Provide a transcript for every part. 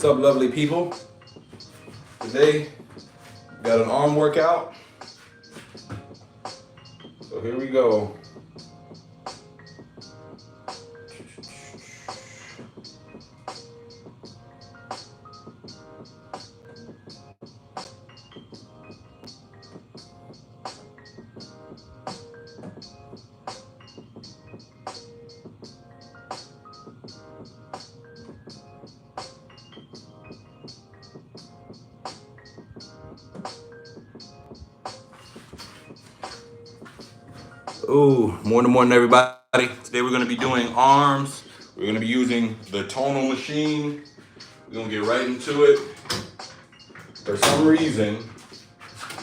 What's up, lovely people? Today, got an arm workout. So here we go. Morning, everybody. Today we're going to be doing arms. We're going to be using the Tonal machine. We're going to get right into it. For some reason,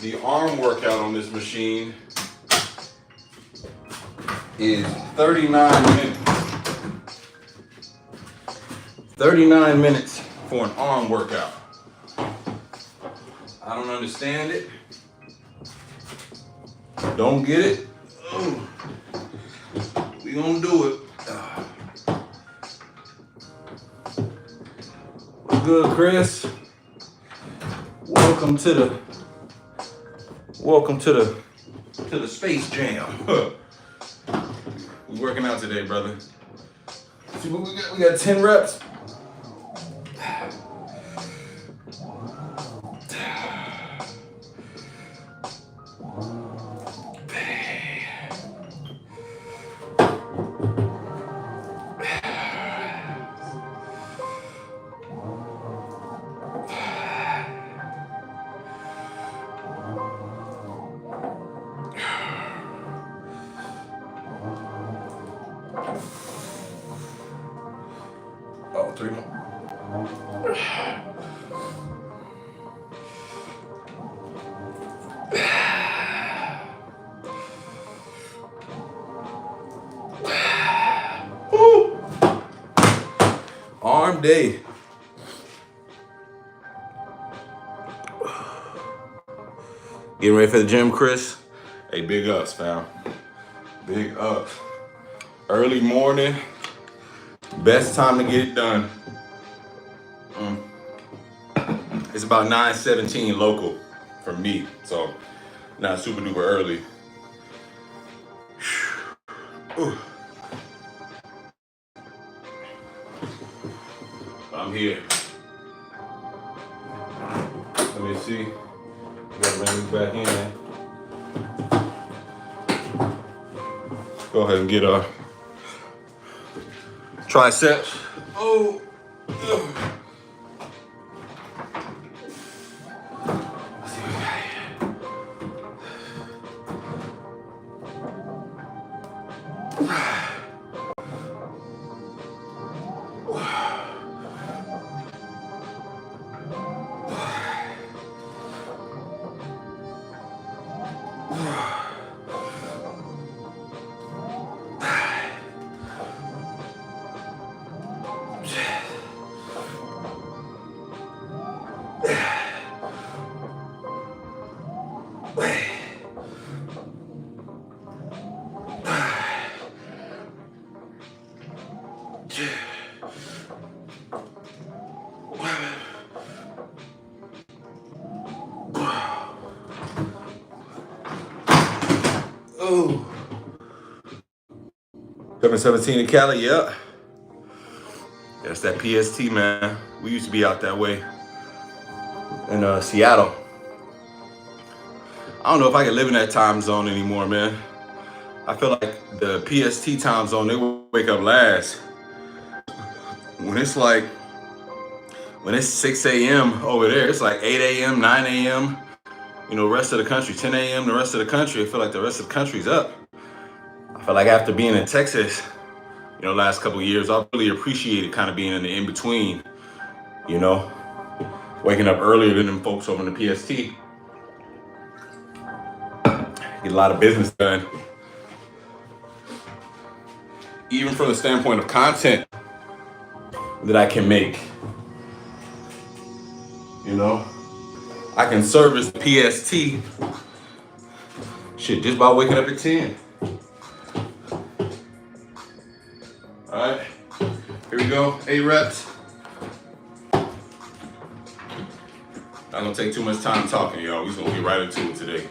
the arm workout on this machine is 39 minutes. 39 minutes for an arm workout. I don't understand it. Don't get it. We gonna do it. What's good, Chris? Welcome to the Space Jam. We working out today, brother. See what we got? We got 10 reps. Oh, 3 more. Arm day. Getting ready for the gym, Chris? Hey, big ups, fam. Big ups. Early morning, best time to get it done. It's about 9:17 local for me, so not super duper early. I'm here. Let me see. Gotta bring this back in. Go ahead and get our triceps. Oh. Let's see what we got here. Oh. 717 in Cali, yeah. That's that PST, man. We used to be out that way in Seattle. I don't know if I can live in that time zone anymore, man. I feel like the PST time zone, they wake up last. When it's 6 a.m. over there, it's like 8 a.m., 9 a.m., rest of the country, 10 a.m., the rest of the country. I feel like the rest of the country's up. I feel like after being in Texas, last couple of years, I really appreciated kind of being in the in-between, waking up earlier than them folks over in the PST. Get a lot of business done. Even from the standpoint of content that I can make, I can service PST shit just by waking up at 10. All right, here we go, 8 reps. Not gonna take too much time talking, y'all. We just gonna get right into it today.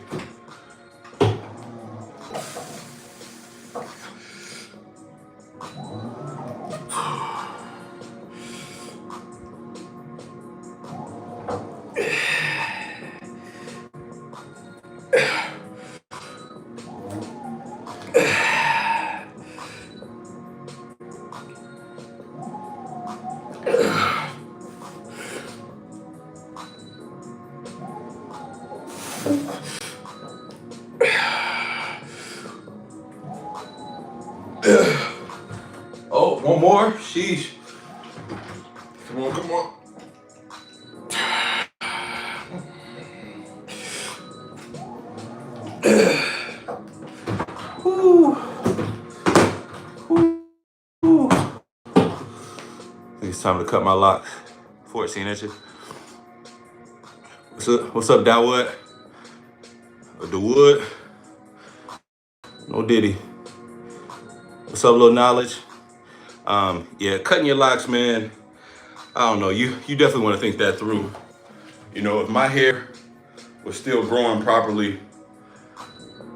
Oh, one more? Sheesh. Come on, come on. Woo. Woo. I think it's time to cut my locks. 14 inches. What's up, Dawood? The Wood? No Diddy. What's up, little knowledge? Yeah, cutting your locks, man. I don't know. You definitely want to think that through. You know, if my hair was still growing properly,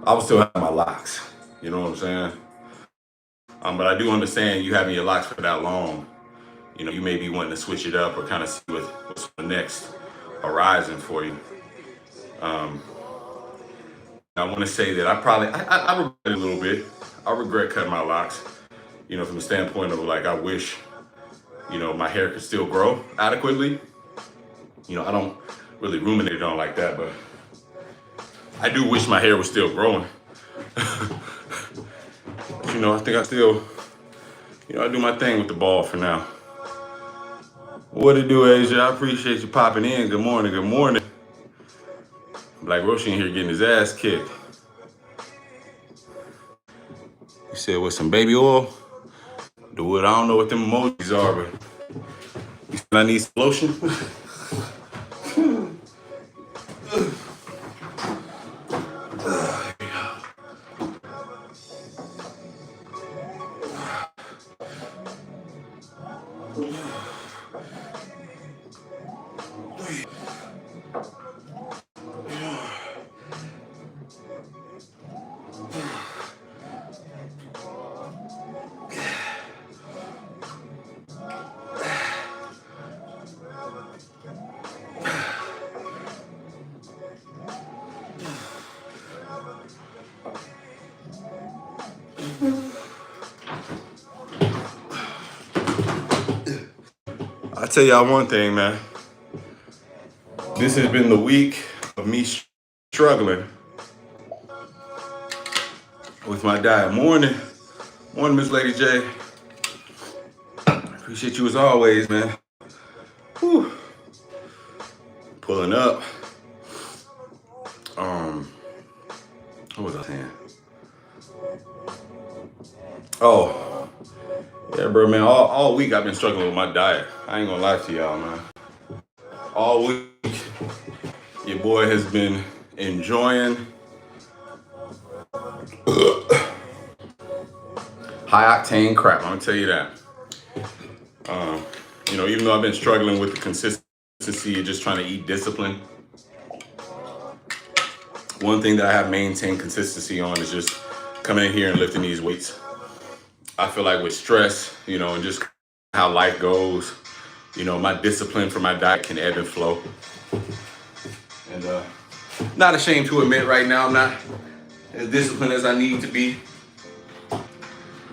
I would still have my locks. You know what I'm saying? But I do understand you having your locks for that long. You know, you may be wanting to switch it up or kind of see what's the next horizon for you. I want to say that I regret it a little bit. I regret cutting my locks. You know, from the standpoint of like, I wish, you know, my hair could still grow adequately. You know, I don't really ruminate on like that, but I do wish my hair was still growing. You know, I think I still, you know, I do my thing with the ball for now. What it do, Asia? I appreciate you popping in. Good morning, good morning. Black Roshi in here getting his ass kicked. You said with some baby oil? The Wood, I don't know what them emojis are, but you said I need some lotion? I tell y'all one thing, man. This has been the week of me struggling with my diet. Morning, Miss Lady J. Appreciate you as always, man. Whew. Pulling up. What was I saying? Oh, yeah, bro, man. All week I've been struggling with my diet. I ain't gonna lie to y'all, man. All week, your boy has been enjoying high octane crap. I'm gonna tell you that. You know, even though I've been struggling with the consistency of just trying to eat discipline, one thing that I have maintained consistency on is just coming in here and lifting these weights. I feel like with stress, you know, and just how life goes, you know, my discipline for my diet can ebb and flow. And not ashamed to admit right now, I'm not as disciplined as I need to be.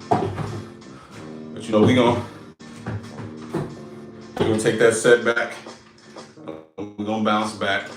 But you know, we're gonna take that setback. We're gonna bounce back.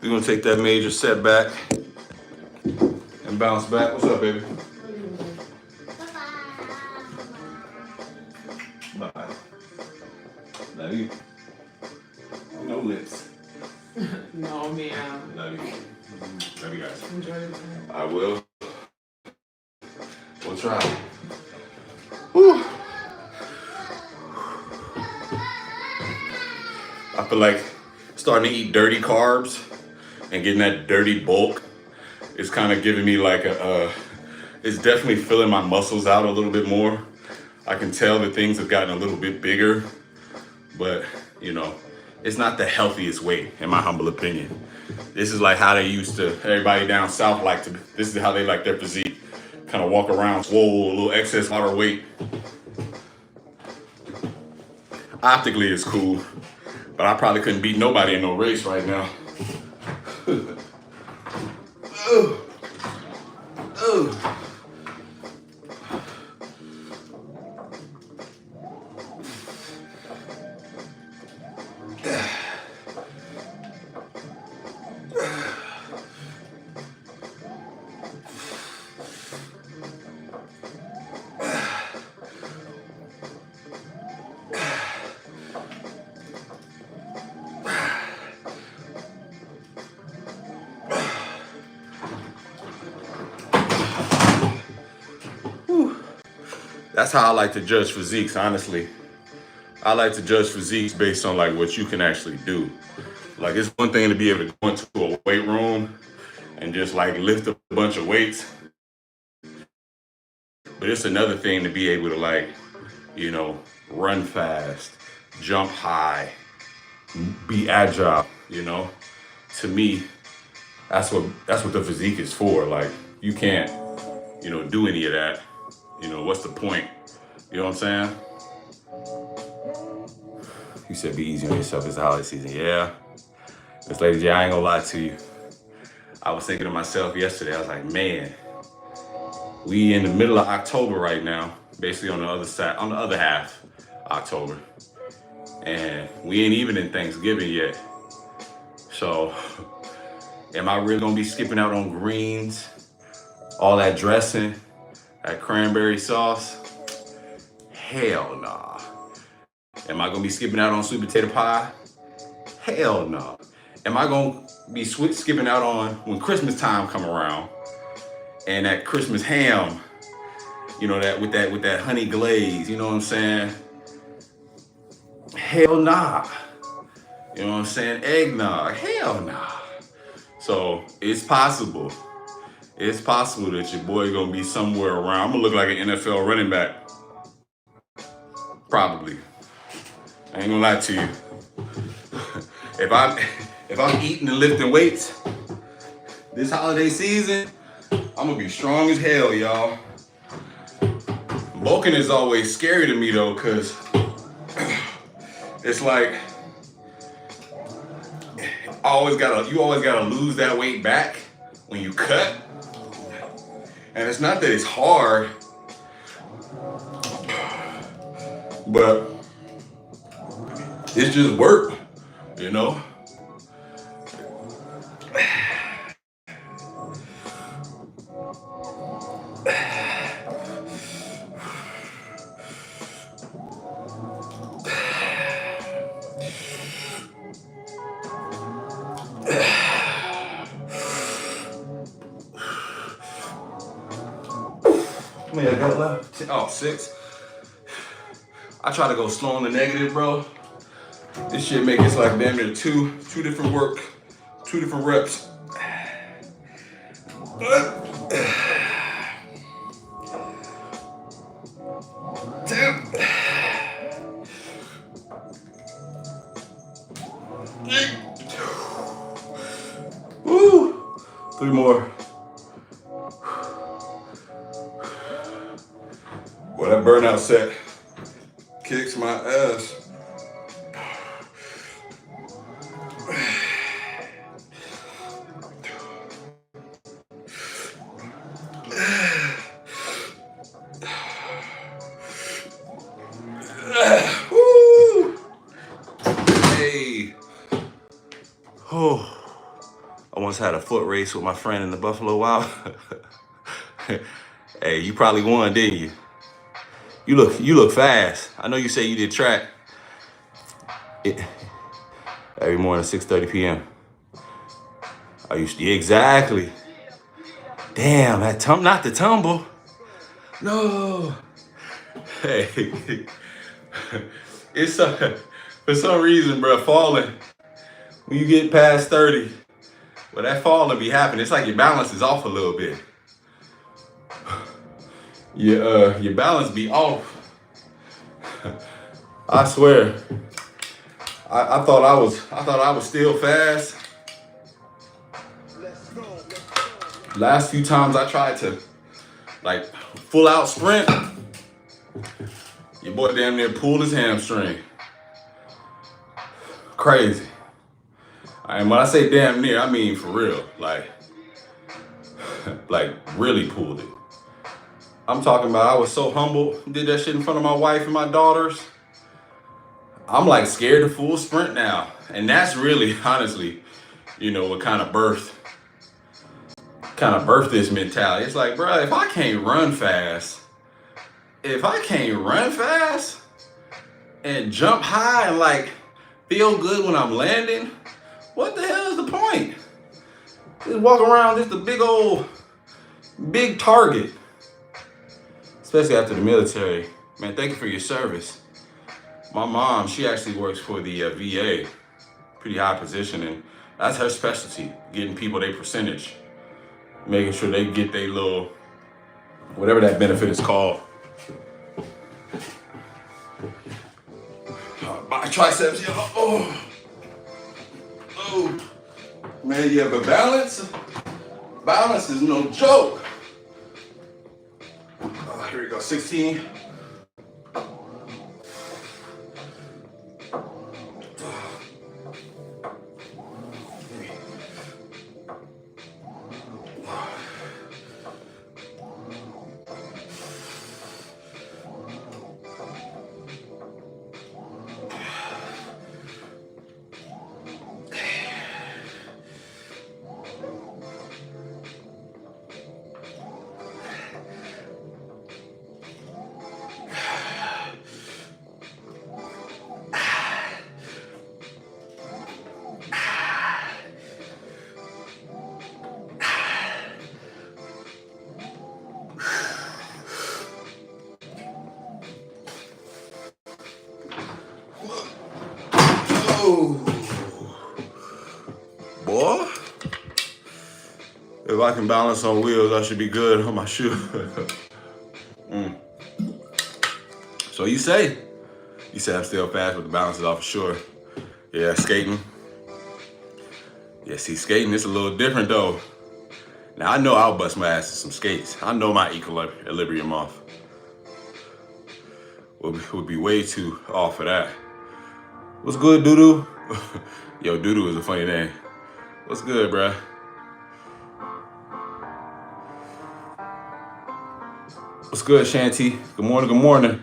We're gonna take that major setback and bounce back. What's up, baby? Bye. Love you. Oh, man. Love you. Love you guys. Enjoy it. I will. We'll try. Whew. I feel like starting to eat dirty carbs and getting that dirty bulk is kind of giving me like it's definitely filling my muscles out a little bit more. I can tell that things have gotten a little bit bigger, but you know, it's not the healthiest way, in my humble opinion. This is like how they used to, everybody down south like to, this is how they like their physique. Kind of walk around swole, a little excess water weight. Optically it's cool, but I probably couldn't beat nobody in no race right now. Oh. Oh. That's how I like to judge physiques, honestly. I like to judge physiques based on like what you can actually do. Like it's one thing to be able to go into a weight room and just like lift a bunch of weights. But it's another thing to be able to like, you know, run fast, jump high, be agile, you know. To me, that's what the physique is for. Like you can't, you know, do any of that. You know, what's the point? You know what I'm saying? You said be easy on yourself. It's the holiday season. Yeah. Miss Lady J, I ain't gonna lie to you. I was thinking to myself yesterday, I was like, man, we in the middle of October right now, basically on the other side, on the other half October. And we ain't even in Thanksgiving yet. So am I really gonna be skipping out on greens, all that dressing, that cranberry sauce? Hell nah. Am I gonna be skipping out on sweet potato pie? Hell no. Am I gonna be skipping out on when Christmas time come around and that Christmas ham, you know, that with that honey glaze, you know what I'm saying? Hell nah. You know what I'm saying? Eggnog. Hell nah. So it's possible. It's possible that your boy gonna be somewhere around. I'm gonna look like an NFL running back. Probably. I ain't gonna lie to you. If I'm eating and lifting weights this holiday season, I'm gonna be strong as hell, y'all. Bulking is always scary to me though, cause it's like you always gotta lose that weight back when you cut. And it's not that it's hard, but it's just work, you know? How many I got left? Oh, 6. I try to go slow on the negative, bro. This shit make it like damn near two different reps. Damn. Woo. 3 more. Boy, that burnout set kicks my ass. Woo. Hey. Oh. I once had a foot race with my friend in the Buffalo Wild. Hey, you probably won, didn't you? You look fast. I know you say you did track. Every morning, 6:30 p.m. I used to, exactly. Damn, not the tumble. No. Hey, it's for some reason, bro, falling when you get past 30. Well, that falling be happening. It's like your balance is off a little bit. Your balance be off. I swear. I thought I was still fast. Last few times I tried to like full out sprint, your boy damn near pulled his hamstring. Crazy. And when I say damn near, I mean for real. Like really pulled it. I'm talking about I was so humble, did that shit in front of my wife and my daughters. I'm like scared to full sprint now. And that's really, honestly, what kind of birthed this mentality. It's like, bro, if I can't run fast and jump high and like feel good when I'm landing, what the hell is the point? Just walk around just a big target. Especially after the military. Man, thank you for your service. My mom, she actually works for the VA, pretty high position, and that's her specialty, getting people their percentage, making sure they get their little, whatever that benefit is called. My triceps, oh, man, yeah, but balance is no joke. Here we go, 16. Boy, if I can balance on wheels, I should be good on my shoe. So you say I'm still fast, but the balance is off for sure. Yeah, skating. Yeah, see, skating is a little different though. Now I know I'll bust my ass in some skates. I know my equilibrium off. Would be way too off for that. What's good, Doodoo? Yo, Doodoo is a funny name. What's good, bruh? What's good, Shanty? Good morning, good morning.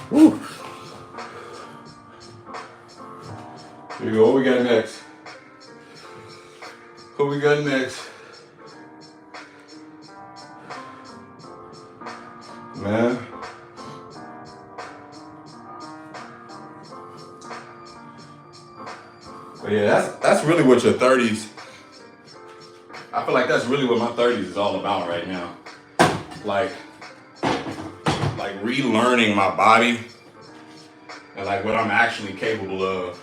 Woo. Here we go, what we got next? What we got next? Man. But yeah, that's really what your 30s, I feel like that's really what my 30s is all about right now. Like relearning my body and like what I'm actually capable of.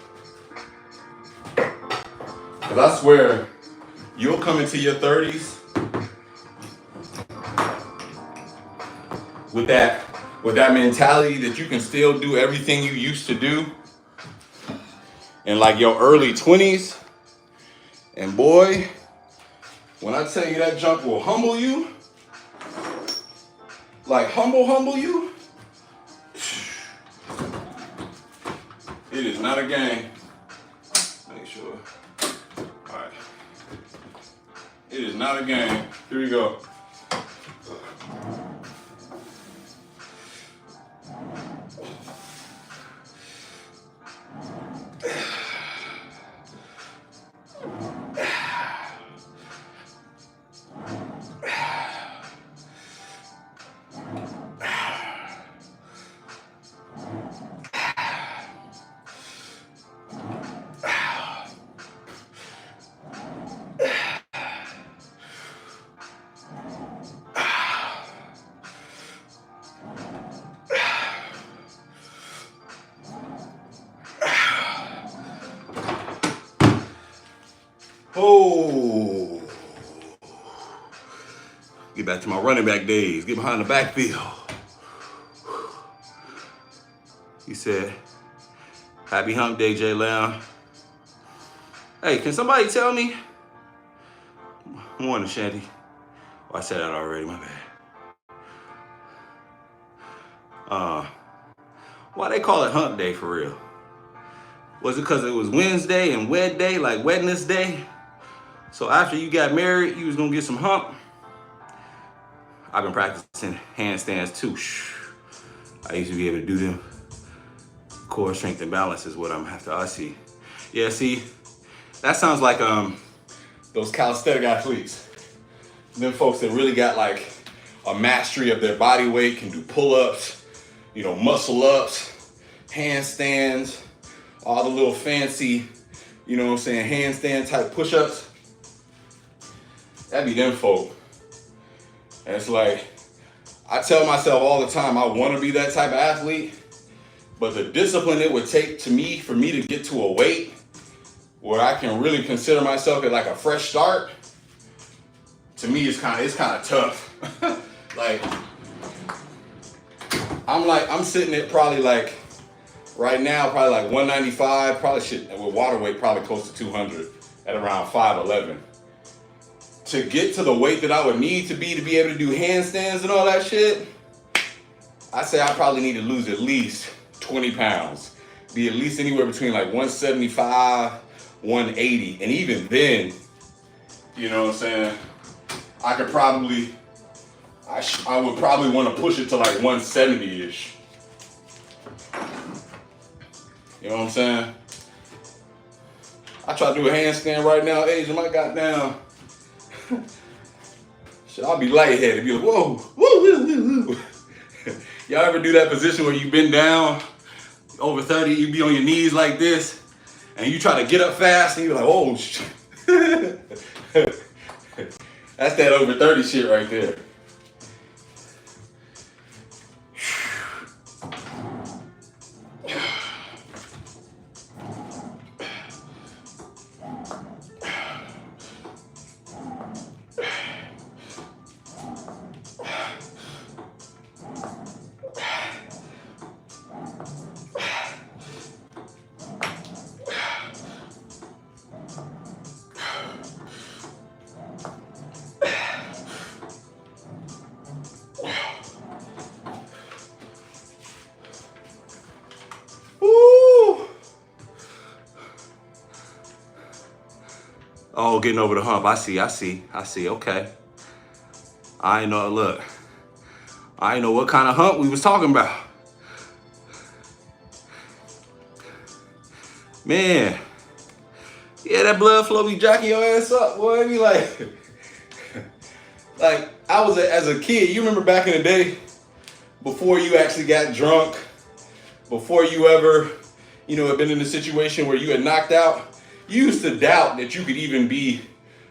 Cause I swear, you'll come into your 30s with that mentality that you can still do everything you used to do in like your early 20s. And boy, when I tell you that junk will humble you, like humble you, it is not a game. Make sure. All right. It is not a game. Here we go. Oh, get back to my running back days. Get behind the backfield. He said, happy hump day, J Lamb. Hey, can somebody tell me? Morning, Shanty. Oh, I said that already, my bad. Why they call it hump day for real? Was it because it was Wednesday and wed day, like Wednesday? So after you got married, you was gonna get some hump? I've been practicing handstands too. I used to be able to do them. Core strength and balance is what I'm after. I see. Yeah, see, that sounds like those calisthenic athletes. Them folks that really got like a mastery of their body weight, can do pull-ups, muscle ups, handstands, all the little fancy, handstand type push-ups. That'd be them folk. And it's like, I tell myself all the time, I want to be that type of athlete, but the discipline it would take for me to get to a weight where I can really consider myself at like a fresh start, to me it's kind of tough. Like, I'm sitting at probably like, right now, probably like 195, probably with water weight, probably close to 200 at around 5'11". To get to the weight that I would need to be able to do handstands and all that shit, I say I probably need to lose at least 20 pounds. Be at least anywhere between like 175, 180. And even then, you know what I'm saying, I would probably want to push it to like 170-ish. You know what I'm saying? I try to do a handstand right now, Asian, my goddamn. Shit, I'll be lightheaded. Be like, whoa, woo, woo, woo, woo. Y'all ever do that position where you bend down, over 30, you be on your knees like this, and you try to get up fast, and you're like, oh, shit. That's that over 30 shit right there. Oh, getting over the hump. I see. Okay. I ain't know what kind of hump we was talking about. Man. Yeah, that blood flow be jacking your ass up, boy. It be like, I was as a kid, you remember back in the day, before you actually got drunk, before you ever, had been in a situation where you had knocked out, you used to doubt that you could even be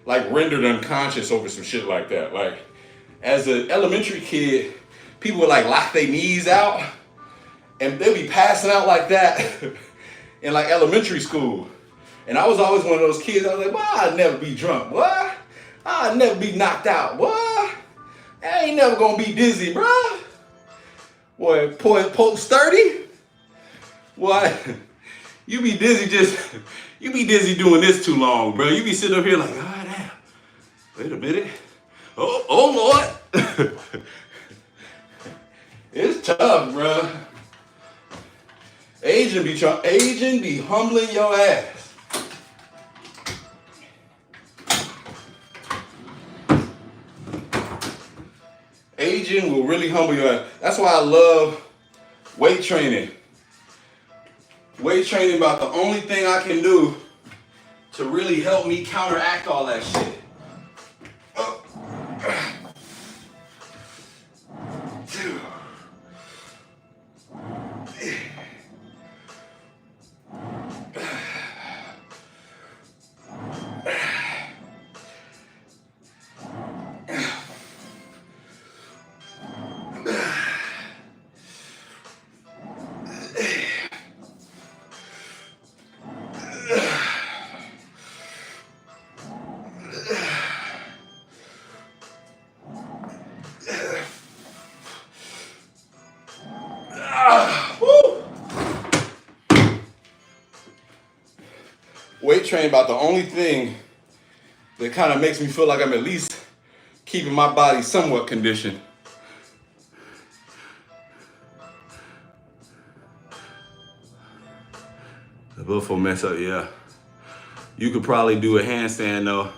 like rendered unconscious over some shit like that. Like, as an elementary kid, people would like lock their knees out and they'd be passing out like that in like elementary school. And I was always one of those kids, I was like, well, I'd never be drunk, boy. I'd never be knocked out, boy. I ain't never gonna be dizzy, bro. Boy, post 30? Boy, you be dizzy doing this too long, bro. You be sitting up here like, oh, damn. Wait a minute. Oh Lord. It's tough, bro. Aging be humbling your ass. Aging will really humble your ass. That's why I love weight training. Weight training about the only thing I can do to really help me counteract all that shit. weight training about the only thing that kind of makes me feel like I'm at least keeping my body somewhat conditioned. The buffalo mess up, yeah. You could probably do a handstand though.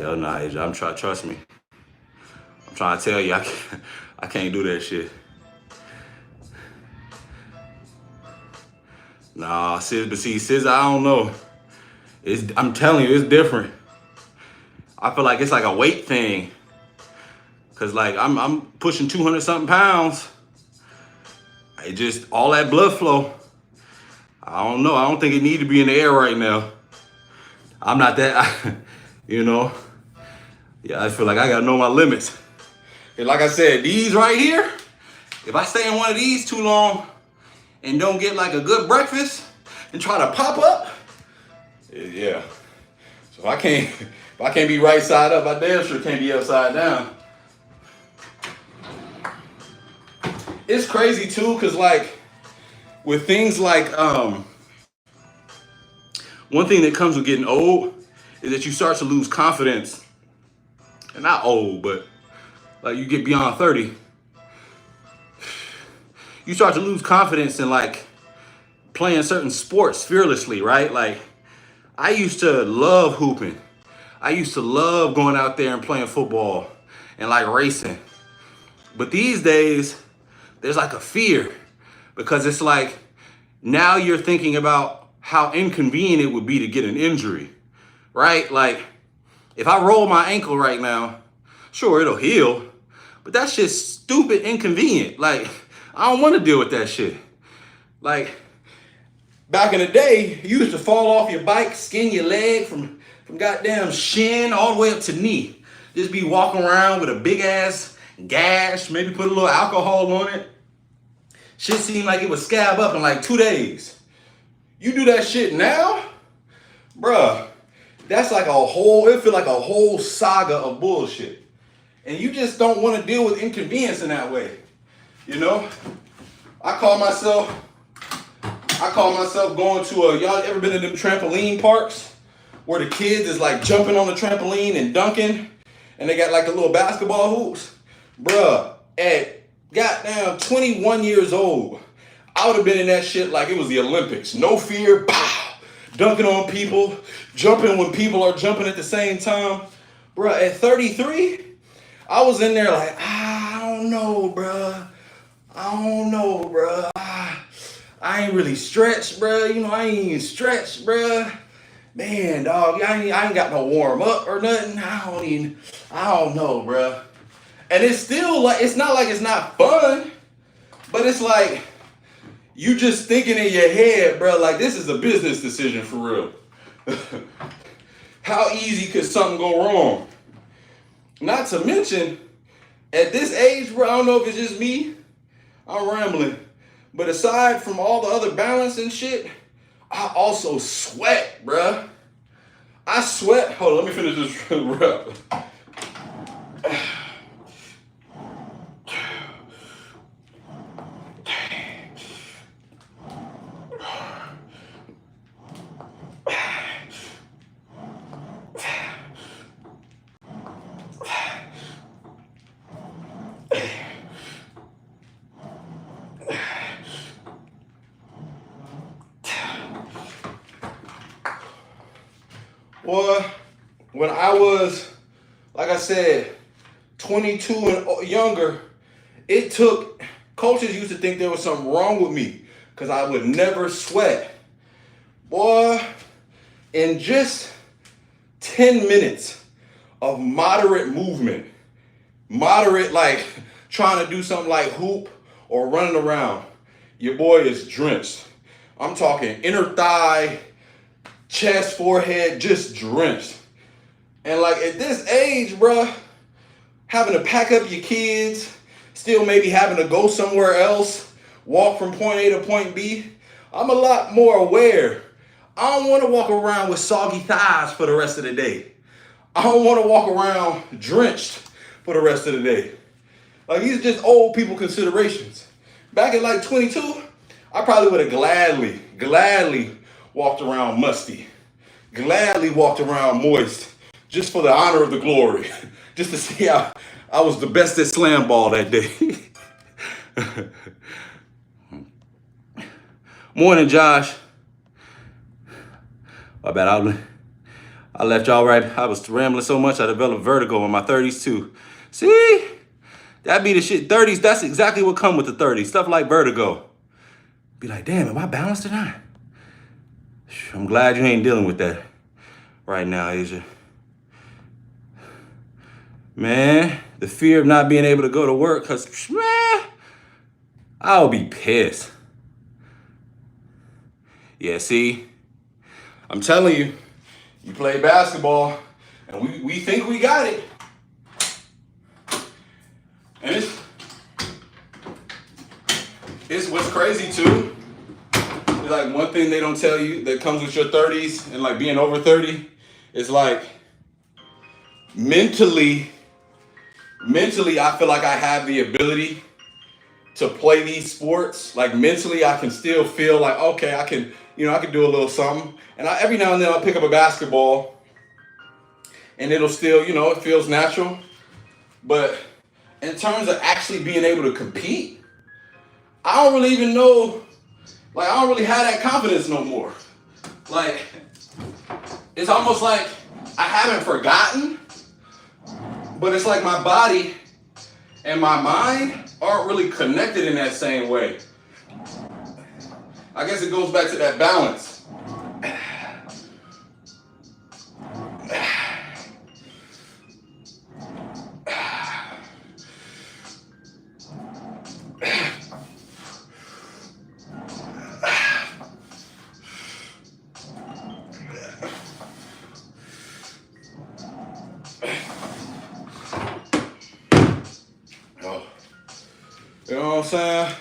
Hell nah, I'm trying. Trust me. I'm trying to tell you, I can't do that shit. Nah, sis, but see, sis, I don't know. I'm telling you, it's different. I feel like it's like a weight thing. Cause like I'm pushing 200 something pounds. It just all that blood flow. I don't know. I don't think it need to be in the air right now. I'm not that, you know. Yeah, I feel like I gotta know my limits. And like I said, these right here, if I stay in one of these too long and don't get like a good breakfast and try to pop up, yeah. So if I can't be right side up, I damn sure can't be upside down. It's crazy too, cause like with things like one thing that comes with getting old is that you start to lose confidence. And not old, but like you get beyond 30. You start to lose confidence in like playing certain sports fearlessly, right? Like I used to love hooping. I used to love going out there and playing football and like racing. But these days, there's like a fear because it's like now you're thinking about how inconvenient it would be to get an injury, right? Like if I roll my ankle right now, sure, it'll heal, but that's just stupid inconvenient. Like I don't want to deal with that shit. Like back in the day, you used to fall off your bike, skin your leg from goddamn shin all the way up to knee. Just be walking around with a big ass gash, maybe put a little alcohol on it. Shit seemed like it would scab up in like 2 days. You do that shit now, bruh, that's like it feel like a whole saga of bullshit. And you just don't want to deal with inconvenience in that way. You know? I call myself going to y'all ever been to them trampoline parks where the kids is like jumping on the trampoline and dunking and they got like the little basketball hoops? Bruh, at goddamn 21 years old, I would have been in that shit like it was the Olympics. No fear, pow, dunking on people, jumping when people are jumping at the same time. Bruh, at 33, I was in there like, I don't know, bruh. I ain't really stretched, bruh. You know, I ain't even stretched, bruh. Man, dog, I ain't got no warm up or nothing. I don't know, bruh. And it's still like, it's not like it's not fun, but it's like, you just thinking in your head, bruh, like this is a business decision for real. How easy could something go wrong? Not to mention, at this age, bro, I don't know if it's just me, I'm rambling, but aside from all the other balance and shit, I also sweat, bruh. I sweat. Hold on, let me finish this rep. Well, when I was, like I said, 22 and younger, coaches used to think there was something wrong with me because I would never sweat. Boy, in just 10 minutes of moderate movement, like trying to do something like hoop or running around, your boy is drenched. I'm talking inner thigh, chest, forehead, just drenched. And like at this age, bruh, having to pack up your kids, still maybe having to go somewhere else, walk from point A to point B, I'm a lot more aware. I don't want to walk around with soggy thighs for the rest of the day. I don't want to walk around drenched for the rest of the day. Like these are just old people considerations. Back at like 22, I probably would have gladly walked around musty. gladly walked around moist just for the honor of the glory, just to see how I was the best at slam ball that day. Morning, Josh. I bet I left y'all right. I was rambling so much I developed vertigo in my 30s too. See? That be the shit. 30s, that's exactly what come with the 30s. Stuff like vertigo. Be like, damn, am I balanced or not? I'm glad you ain't dealing with that right now, Asia. Man, the fear of not being able to go to work, because, man, I'll be pissed. Yeah, see? I'm telling you, you play basketball, and we think we got it. And it's what's crazy, too. It's like one thing they don't tell you that comes with your 30s and like being over 30 is like mentally, I feel like I have the ability to play these sports. Like mentally, I can still feel like, okay, I can do a little something. And every now and then I'll pick up a basketball and it'll still, it feels natural. But in terms of actually being able to compete, I don't really even know, like, I don't really have that confidence no more. Like, it's almost like I haven't forgotten, but it's like my body and my mind aren't really connected in that same way. I guess it goes back to that balance. You know what I'm saying?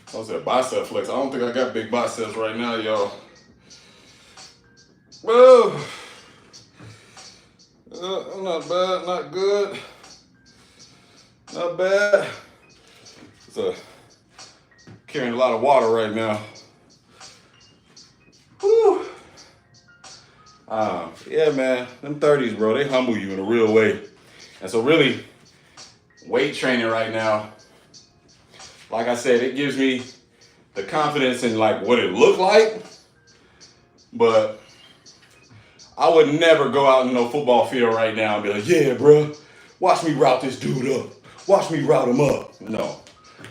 I said bicep flex. I don't think I got big biceps right now, y'all. Whoa. Not bad, not good. Not bad. Carrying a lot of water right now. Whew. Yeah, man. Them 30s, bro, they humble you in a real way. And so really, weight training right now, like I said, it gives me the confidence in like what it looked like, but I would never go out in no football field right now and be like, yeah, bro, watch me route this dude up. Watch me route him up. No,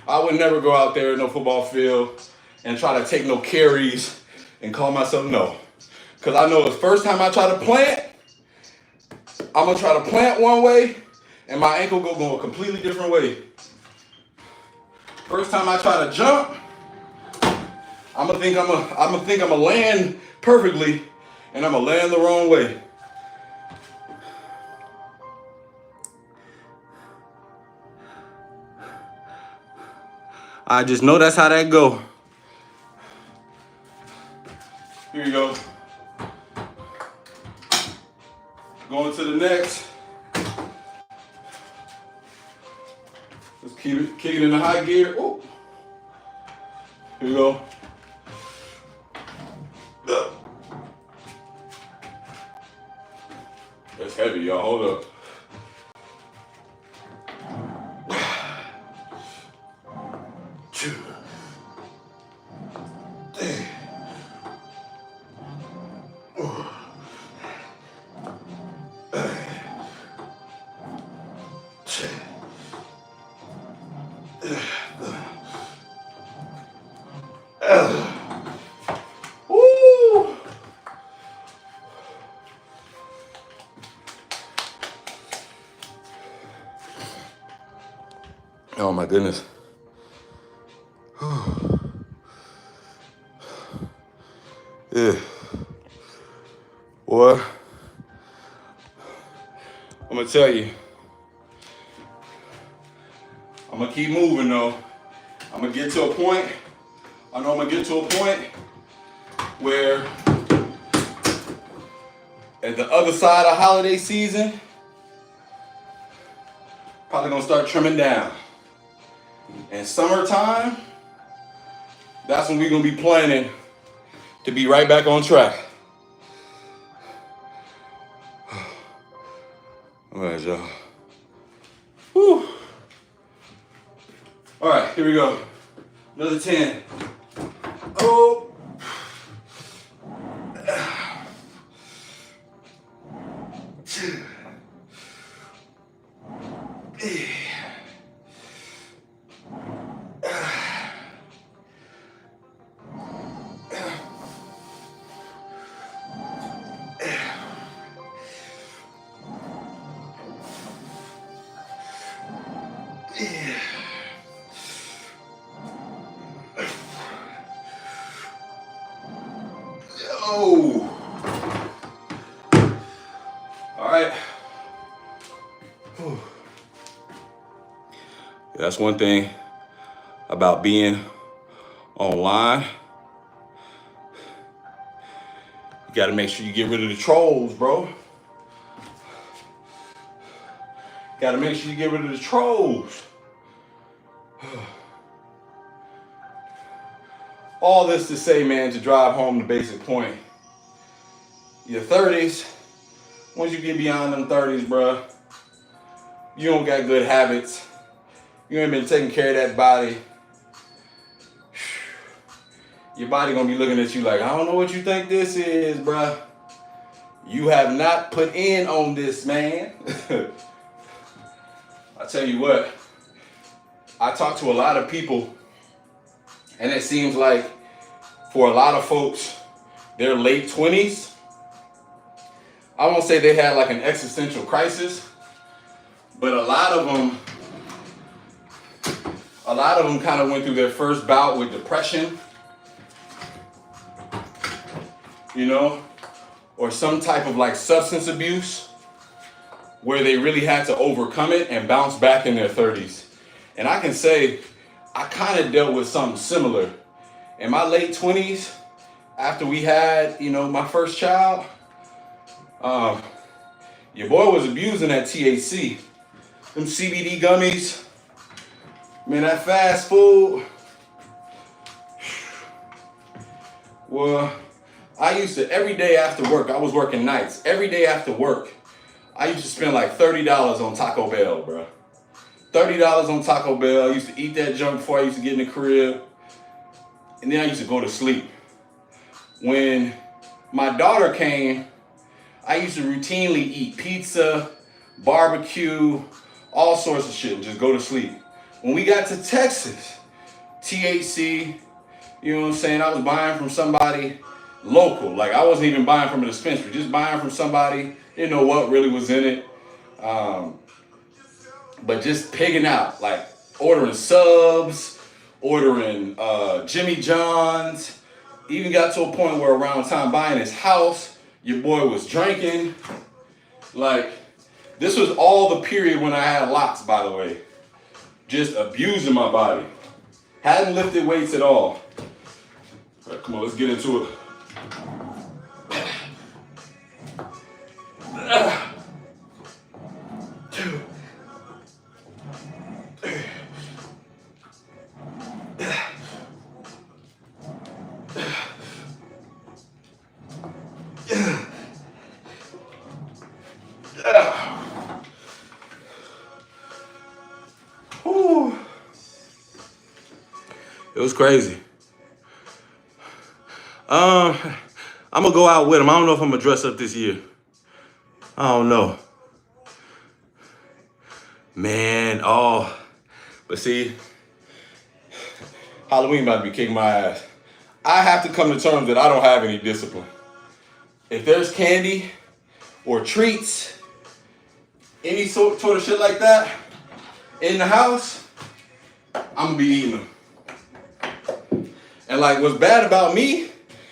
I would never go out there in no football field and try to take no carries and call myself no. Because I know the first time I try to plant, I'm going to try to plant one way and my ankle go a completely different way. First time I try to jump, I'm gonna think I'm gonna land perfectly, and I'm gonna land the wrong way. I just know that's how that go. Here you go. Going to the next. Let's kick it in the high gear. Ooh. Here we go. That's heavy, y'all. Hold up. Two. Three. Oh my goodness. Yeah. Boy, I'm gonna tell you. I'm gonna keep moving though. I'm gonna get to a point. I know I'm gonna get to a point where at the other side of holiday season, probably gonna start trimming down. And summertime, that's when we're gonna be planning to be right back on track. All right, y'all. Whew. All right, here we go. Another 10. Oh. Oh. All right. Whew. That's one thing about being online. You got to make sure you get rid of the trolls, bro. Got to make sure you get rid of the trolls. All this to say, man, to drive home the basic point. Your 30s, once you get beyond them 30s, bro, you don't got good habits. You ain't been taking care of that body. Your body gonna be looking at you like, I don't know what you think this is, bruh. You have not put in on this, man. I tell you what, I talk to a lot of people, and it seems like for a lot of folks, their late 20s, I won't say they had like an existential crisis, but a lot of them kind of went through their first bout with depression, you know, or some type of like substance abuse where they really had to overcome it and bounce back in their 30s. And I can say I kind of dealt with something similar. In my late 20s, after we had, you know, my first child, your boy was abusing that THC. Them CBD gummies, man, that fast food. Well, I used to, every day after work, I was working nights. Every day after work, I used to spend like $30 on Taco Bell, bro. $30 on Taco Bell. I used to eat that junk before I used to get in the crib. And then I used to go to sleep. When my daughter came, I used to routinely eat pizza, barbecue, all sorts of shit, and just go to sleep. When we got to Texas, THC, you know what I'm saying? I was buying from somebody local. Like, I wasn't even buying from a dispensary, just buying from somebody, didn't know what really was in it. But just pigging out, like ordering subs, ordering Jimmy John's. Even got to a point where around time buying his house, your boy was drinking. Like, this was all the period when I had locks, by the way. Just abusing my body. Hadn't lifted weights at all. All right, come on, let's get into it. It was crazy. I'm gonna go out with him. I don't know if I'm gonna dress up this year. I don't know. Man, but see, Halloween about to be kicking my ass. I have to come to terms that I don't have any discipline. If there's candy or treats, any sort of shit like that in the house, I'm gonna be eating them. And like, what's bad about me,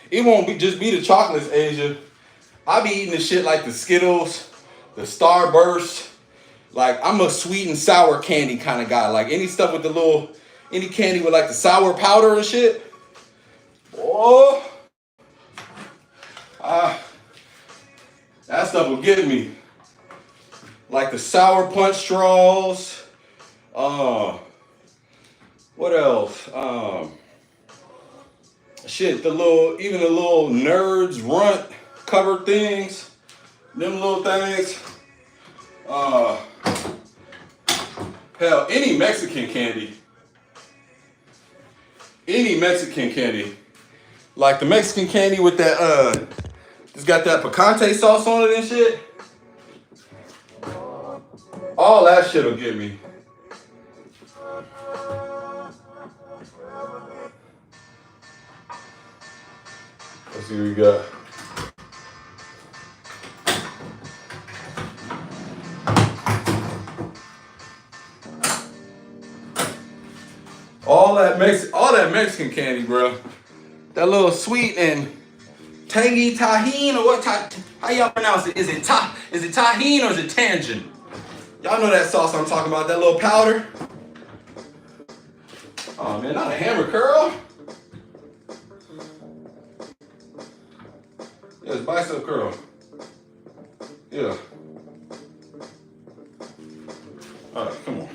it won't just be the chocolates, Asia. I be eating the shit like the Skittles, the Starburst. Like, I'm a sweet and sour candy kind of guy. Like, any stuff with any candy with like the sour powder and shit. Oh, that stuff will get me. Like the sour punch straws. What else? Shit, even the little Nerds Runt covered things. Them little things. Uh, hell, any Mexican candy. Any Mexican candy. Like the Mexican candy with that, it's got that picante sauce on it and shit. All that shit will get me. Let's see what we got. All that Mexican candy, bro. That little sweet and tangy tahine or what? How y'all pronounce it? Is it tahine or is it tangent? Y'all know that sauce I'm talking about. That little powder. Oh man, not a hammer curl. Yeah, it's bicep curl. Yeah. All right, come on.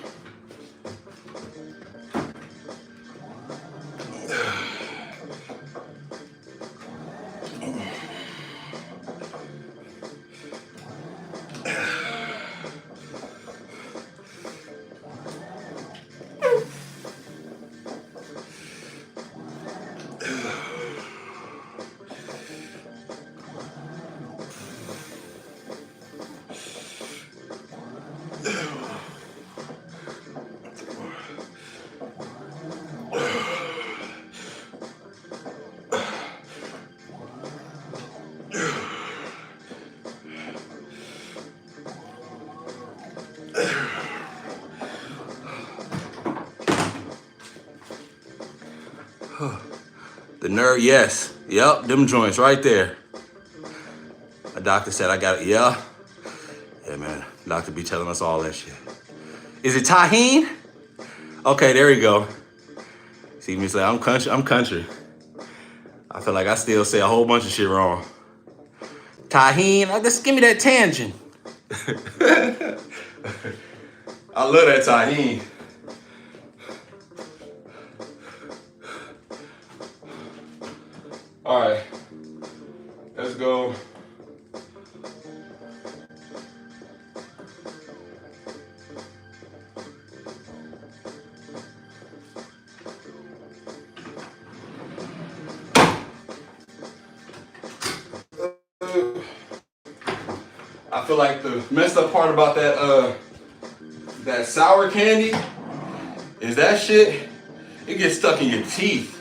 The nerve, yes. Yep, them joints right there. A doctor said I got it. Yeah. Yeah, man. Doctor be telling us all that shit. Is it tahine? Okay, there you go. See me say, I'm country. I feel like I still say a whole bunch of shit wrong. Tahine, just give me that tangent. I love that tahine. All right, let's go. I feel like the messed up part about that sour candy is that shit, it gets stuck in your teeth.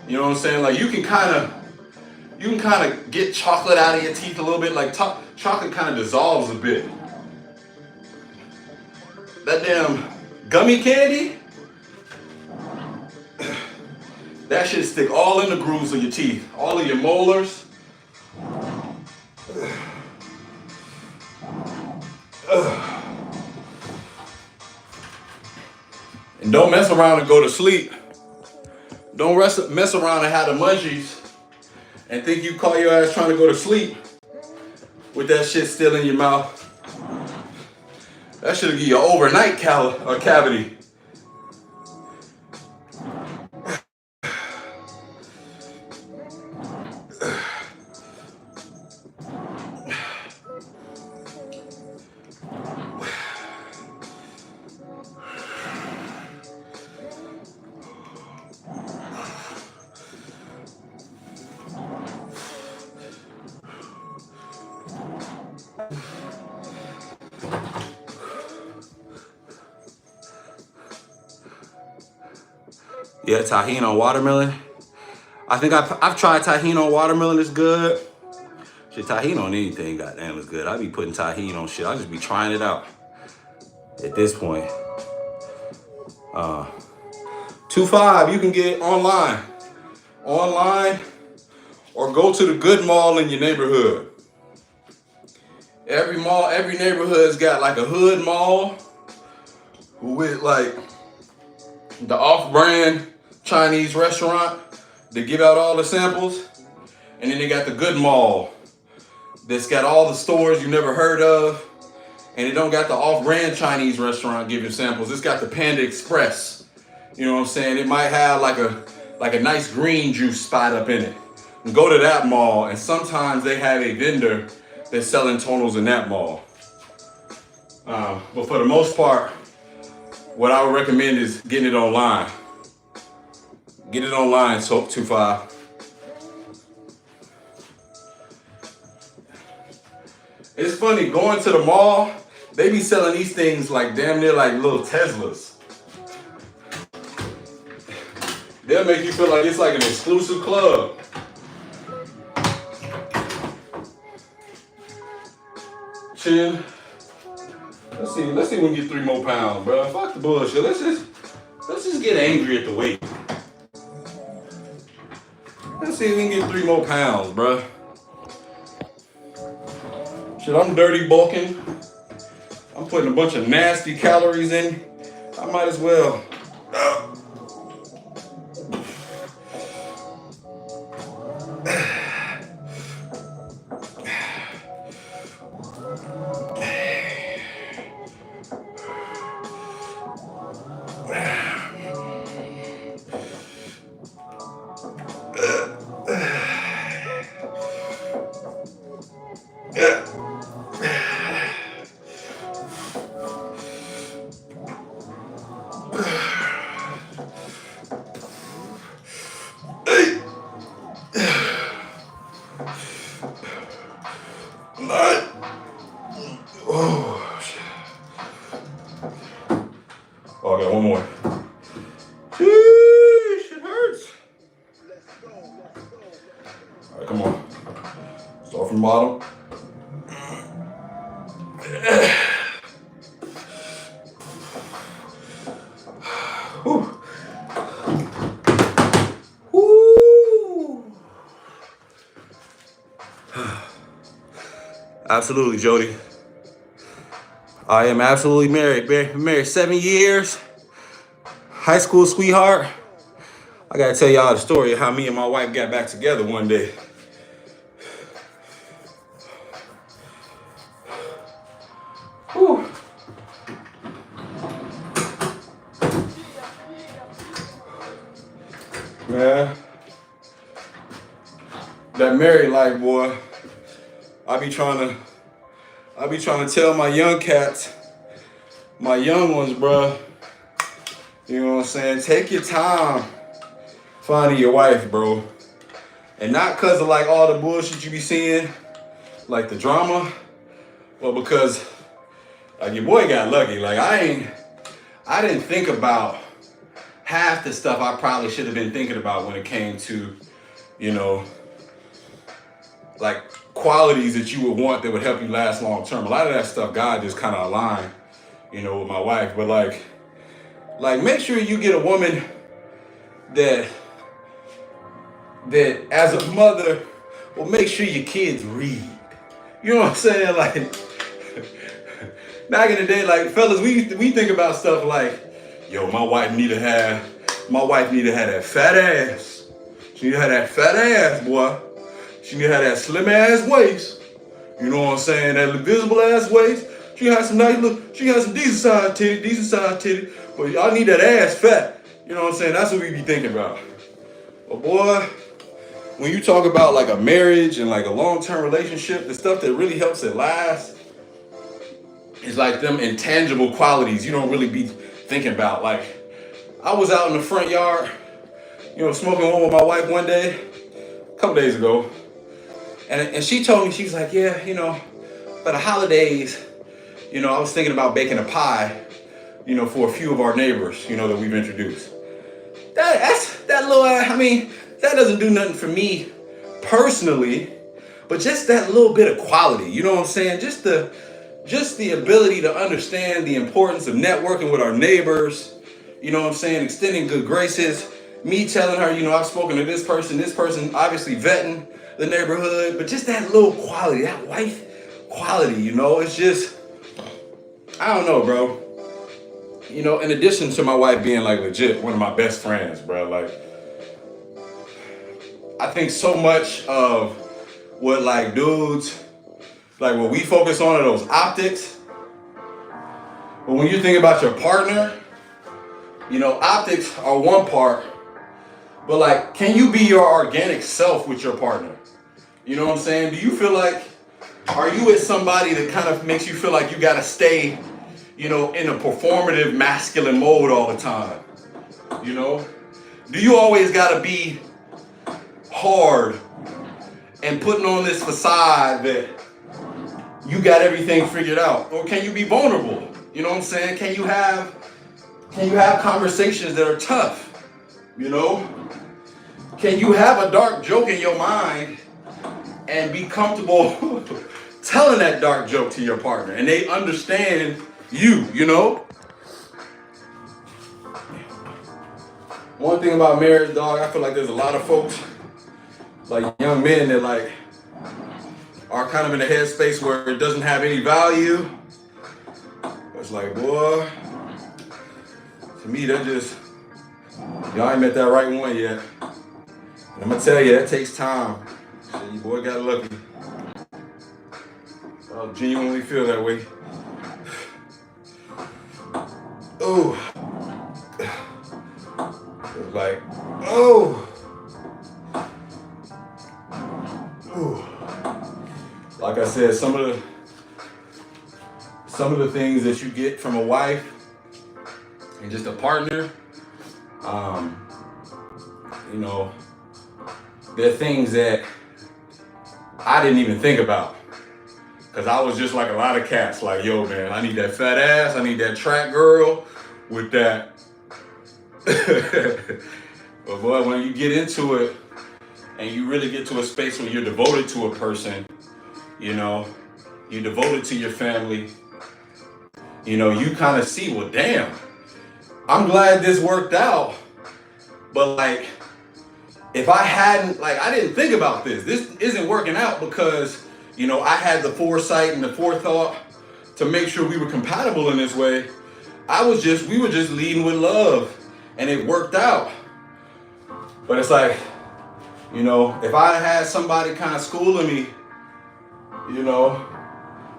You know what I'm saying? Like you can kind of get chocolate out of your teeth a little bit. Like chocolate kind of dissolves a bit. That damn gummy candy, that shit stick all in the grooves of your teeth, all of your molars. And don't mess around and go to sleep. Don't mess around and have the munchies and think you call your ass trying to go to sleep with that shit still in your mouth. That should give you an overnight cavity. Yeah, tahini on watermelon. I think I've tried tahini on watermelon. It's good. Shit, tahini on anything, goddamn, is good. I be putting tahini on shit. I just be trying it out. At this point, 2.5 you can get online, or go to the good mall in your neighborhood. Every neighborhood's got like a hood mall with like the off-brand Chinese restaurant that give out all the samples. And then they got the good mall that's got all the stores you never heard of. And it don't got the off-brand Chinese restaurant giving samples. It's got the Panda Express. You know what I'm saying? It might have like a nice green juice spot up in it. And go to that mall, and sometimes they have a vendor that's selling tonals in that mall. But for the most part, what I would recommend is getting it online. Get it online, Soap 25. It's funny, going to the mall, they be selling these things like damn near like little Teslas. They'll make you feel like it's like an exclusive club. Chin. Let's see if we can get 3 more pounds, bro. Fuck the bullshit. Let's just get angry at the weight. Let's see if we can get 3 more pounds, bro. Shit, I'm dirty bulking. I'm putting a bunch of nasty calories in. I might as well. Oh, I got one more. Sheesh, it hurts. All right, come on. Start from the bottom. Whew. Woo. Absolutely, Jody. I am absolutely married. Been married 7 years. High school sweetheart. I gotta tell y'all the story of how me and my wife got back together one day. Whew. Man, that married life, boy. I be trying to tell my young cats, my young ones, bruh. You know what I'm saying? Take your time finding your wife, bro. And not because of like all the bullshit you be seeing, like the drama, but because like your boy got lucky. Like I didn't think about half the stuff I probably should have been thinking about when it came to, you know, like qualities that you would want that would help you last long term. A lot of that stuff God just kind of aligned, you know, with my wife. But like make sure you get a woman that as a mother will make sure your kids read. You know what I'm saying? Like back in the day, like fellas, we think about stuff like, yo, my wife need to have that fat ass. She need to have that fat ass, boy. She need to have that slim ass waist. You know what I'm saying? That invisible ass waist. She has some nice look. She has some decent size titty. But y'all need that ass fat. You know what I'm saying? That's what we be thinking about. But boy, when you talk about like a marriage and like a long-term relationship, the stuff that really helps it last is like them intangible qualities you don't really be thinking about. Like I was out in the front yard, you know, smoking one with my wife one day, a couple days ago. And she told me, she was like, yeah, you know, for the holidays, you know, I was thinking about baking a pie, you know, for a few of our neighbors, you know, that we've introduced. That doesn't do nothing for me personally, but just that little bit of quality, you know what I'm saying? Just the ability to understand the importance of networking with our neighbors, you know what I'm saying? Extending good graces, me telling her, you know, I've spoken to this person obviously vetting the neighborhood, but just that little quality, that wife quality, you know, it's just, I don't know, bro. You know, in addition to my wife being like legit one of my best friends, bro, like I think so much of what like dudes, like what we focus on are those optics. But when you think about your partner, you know, optics are one part, but like, can you be your organic self with your partner? You know what I'm saying? Do you feel like, are you with somebody that kind of makes you feel like you gotta stay in a performative masculine mode all the time. You know? Do you always gotta be hard and putting on this facade that you got everything figured out? Or can you be vulnerable? You know what I'm saying? Can you have conversations that are tough? You know? Can you have a dark joke in your mind and be comfortable telling that dark joke to your partner and they understand you, you know? One thing about marriage, dog, I feel like there's a lot of folks, like young men that like are kind of in a headspace where it doesn't have any value. It's like, boy, to me that just, y'all ain't met that right one yet. And I'm gonna tell you, that takes time. Shit, your boy got lucky. I genuinely feel that way. Oh. It's like, oh. Ooh. Like I said, some of the things that you get from a wife and just a partner, they're things that I didn't even think about. Cause I was just like a lot of cats, like, yo man, I need that fat ass, I need that track girl with that. But boy, when you get into it and you really get to a space where you're devoted to a person, you're devoted to your family, you kind of see, well, damn, I'm glad this worked out. But like, if I hadn't, like, I didn't think about this. This isn't working out because, I had the foresight and the forethought to make sure we were compatible in this way. We were just leading with love and it worked out. But it's like, if I had somebody kind of schooling me,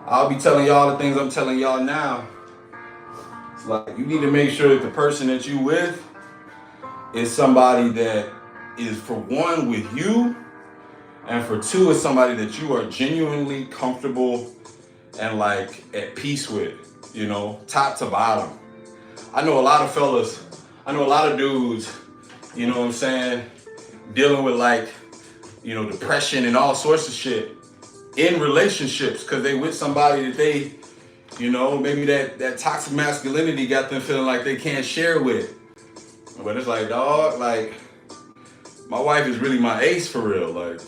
I'll be telling y'all the things I'm telling y'all now. It's like, you need to make sure that the person that you with is somebody that is, for one, with you, and for two, is somebody that you are genuinely comfortable and like at peace with, top to bottom. I know a lot of fellas, I know a lot of dudes, dealing with like, depression and all sorts of shit in relationships because they with somebody that they, maybe that toxic masculinity got them feeling like they can't share with. But it's like, dog, like, my wife is really my ace for real, like,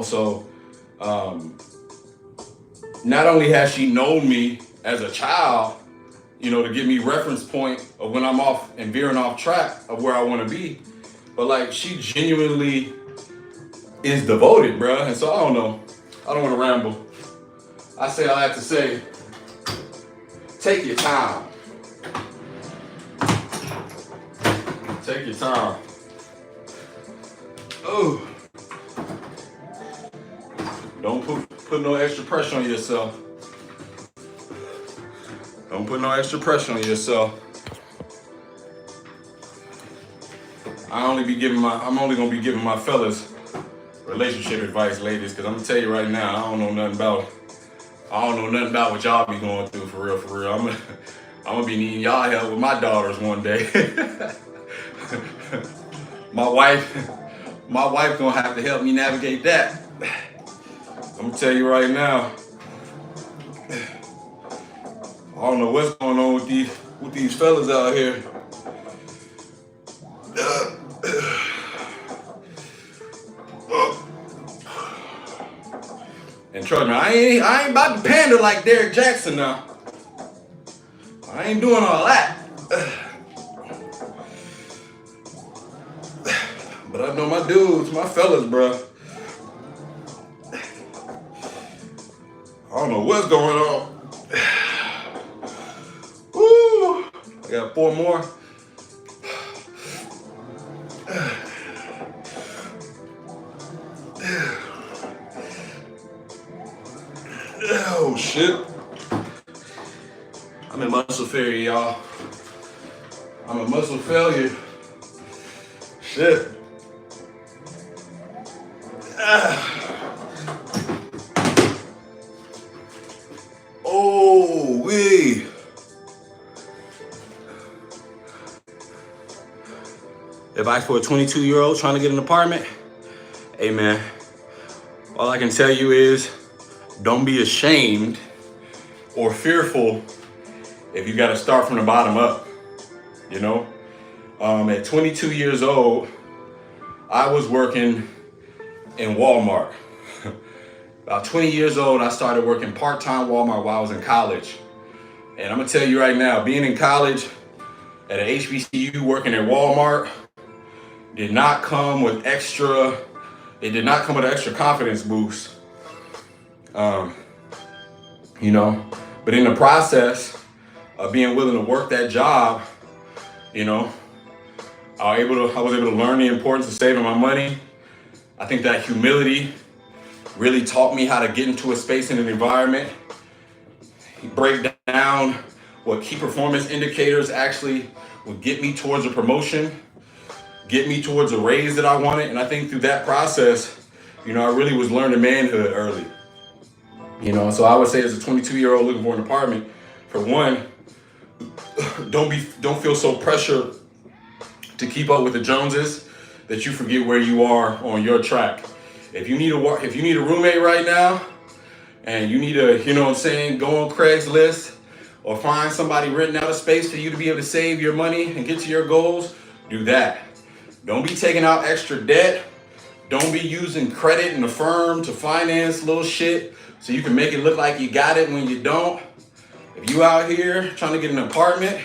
so not only has she known me as a child, to give me reference point of when I'm off and veering off track of where I want to be, but like, she genuinely is devoted, bruh. And so I don't know, I don't want to ramble. I say all I have to say, take your time. Take your time. Oh. Don't put no extra pressure on yourself. Don't put no extra pressure on yourself. I'm only gonna be giving my fellas relationship advice, ladies, because I'm gonna tell you right now, I don't know nothing about what y'all be going through for real. I'm gonna be needing y'all help with my daughters one day. My wife gonna have to help me navigate that. I'm gonna tell you right now, I don't know what's going on with these fellas out here. And trust me, I ain't about to pander like Derrick Jackson now. I ain't doing all that. But I know my dudes, my fellas, bro. I don't know what's going on. Woo! I got 4 more. Oh shit. I'm in muscle failure, y'all. I'm a muscle failure. Shit. Oh, wee. advice for a 22-year-old trying to get an apartment? Hey man, all I can tell you is don't be ashamed or fearful if you got to start from the bottom up. You know, at 22 years old, I was working in Walmart. About 20 years old, I started working part-time Walmart while I was in college. And I'm gonna tell you right now, being in college at an HBCU working at Walmart did not come with extra, it did not come with an extra confidence boost. You know, but in the process of being willing to work that job, you know, I was able to learn the importance of saving my money. I think that humility really taught me how to get into a space and an environment, break down what key performance indicators actually would get me towards a promotion, get me towards a raise that I wanted. And I think through that process, you know, I really was learning manhood early. You know, so I would say as a 22-year-old looking for an apartment, for one, don't feel so pressured to keep up with the Joneses that you forget where you are on your track. If you need a roommate right now, and you need to, you know what I'm saying, go on Craigslist or find somebody renting out a space for you to be able to save your money and get to your goals, do that. Don't be taking out extra debt. Don't be using credit and the firm to finance little shit so you can make it look like you got it when you don't. If you out here trying to get an apartment,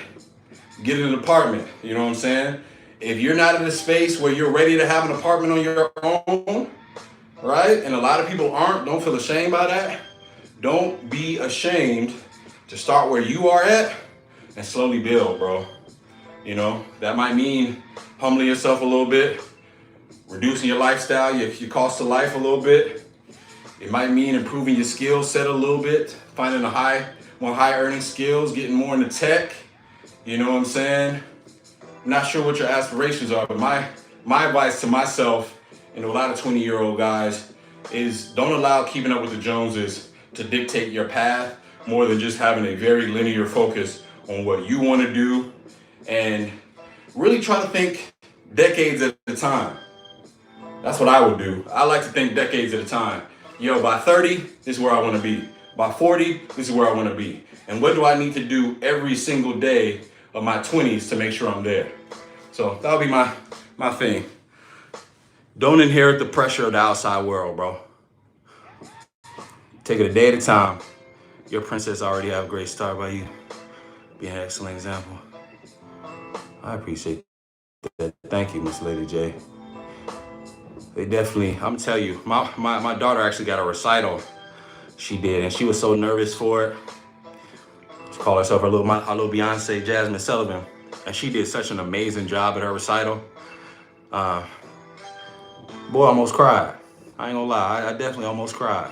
get an apartment. You know what I'm saying? If you're not in a space where you're ready to have an apartment on your own, right? And a lot of people aren't, don't feel ashamed by that. Don't be ashamed to start where you are at and slowly build, bro. You know, that might mean humbling yourself a little bit, reducing your lifestyle, your cost of life a little bit. It might mean improving your skill set a little bit, finding more high earning skills, getting more into tech. You know what I'm saying? I'm not sure what your aspirations are, but my advice to myself and to a lot of 20-year-old guys is don't allow keeping up with the Joneses to dictate your path more than just having a very linear focus on what you want to do, and really try to think decades at a time. That's what I would do. I like to think decades at a time. Yo, by 30, this is where I want to be. By 40, this is where I want to be. And what do I need to do every single day of my 20s to make sure I'm there? So that'll be my thing. Don't inherit the pressure of the outside world, bro. Take it a day at a time. Your princess already have a great start by you. Be an excellent example. I appreciate that. Thank you, Miss Lady J. They definitely, I'm tell you, my daughter actually got a recital. She did, and she was so nervous for it. She called herself our little Beyonce, Jasmine Sullivan, and she did such an amazing job at her recital. Boy, I almost cried. I ain't gonna lie, I definitely almost cried.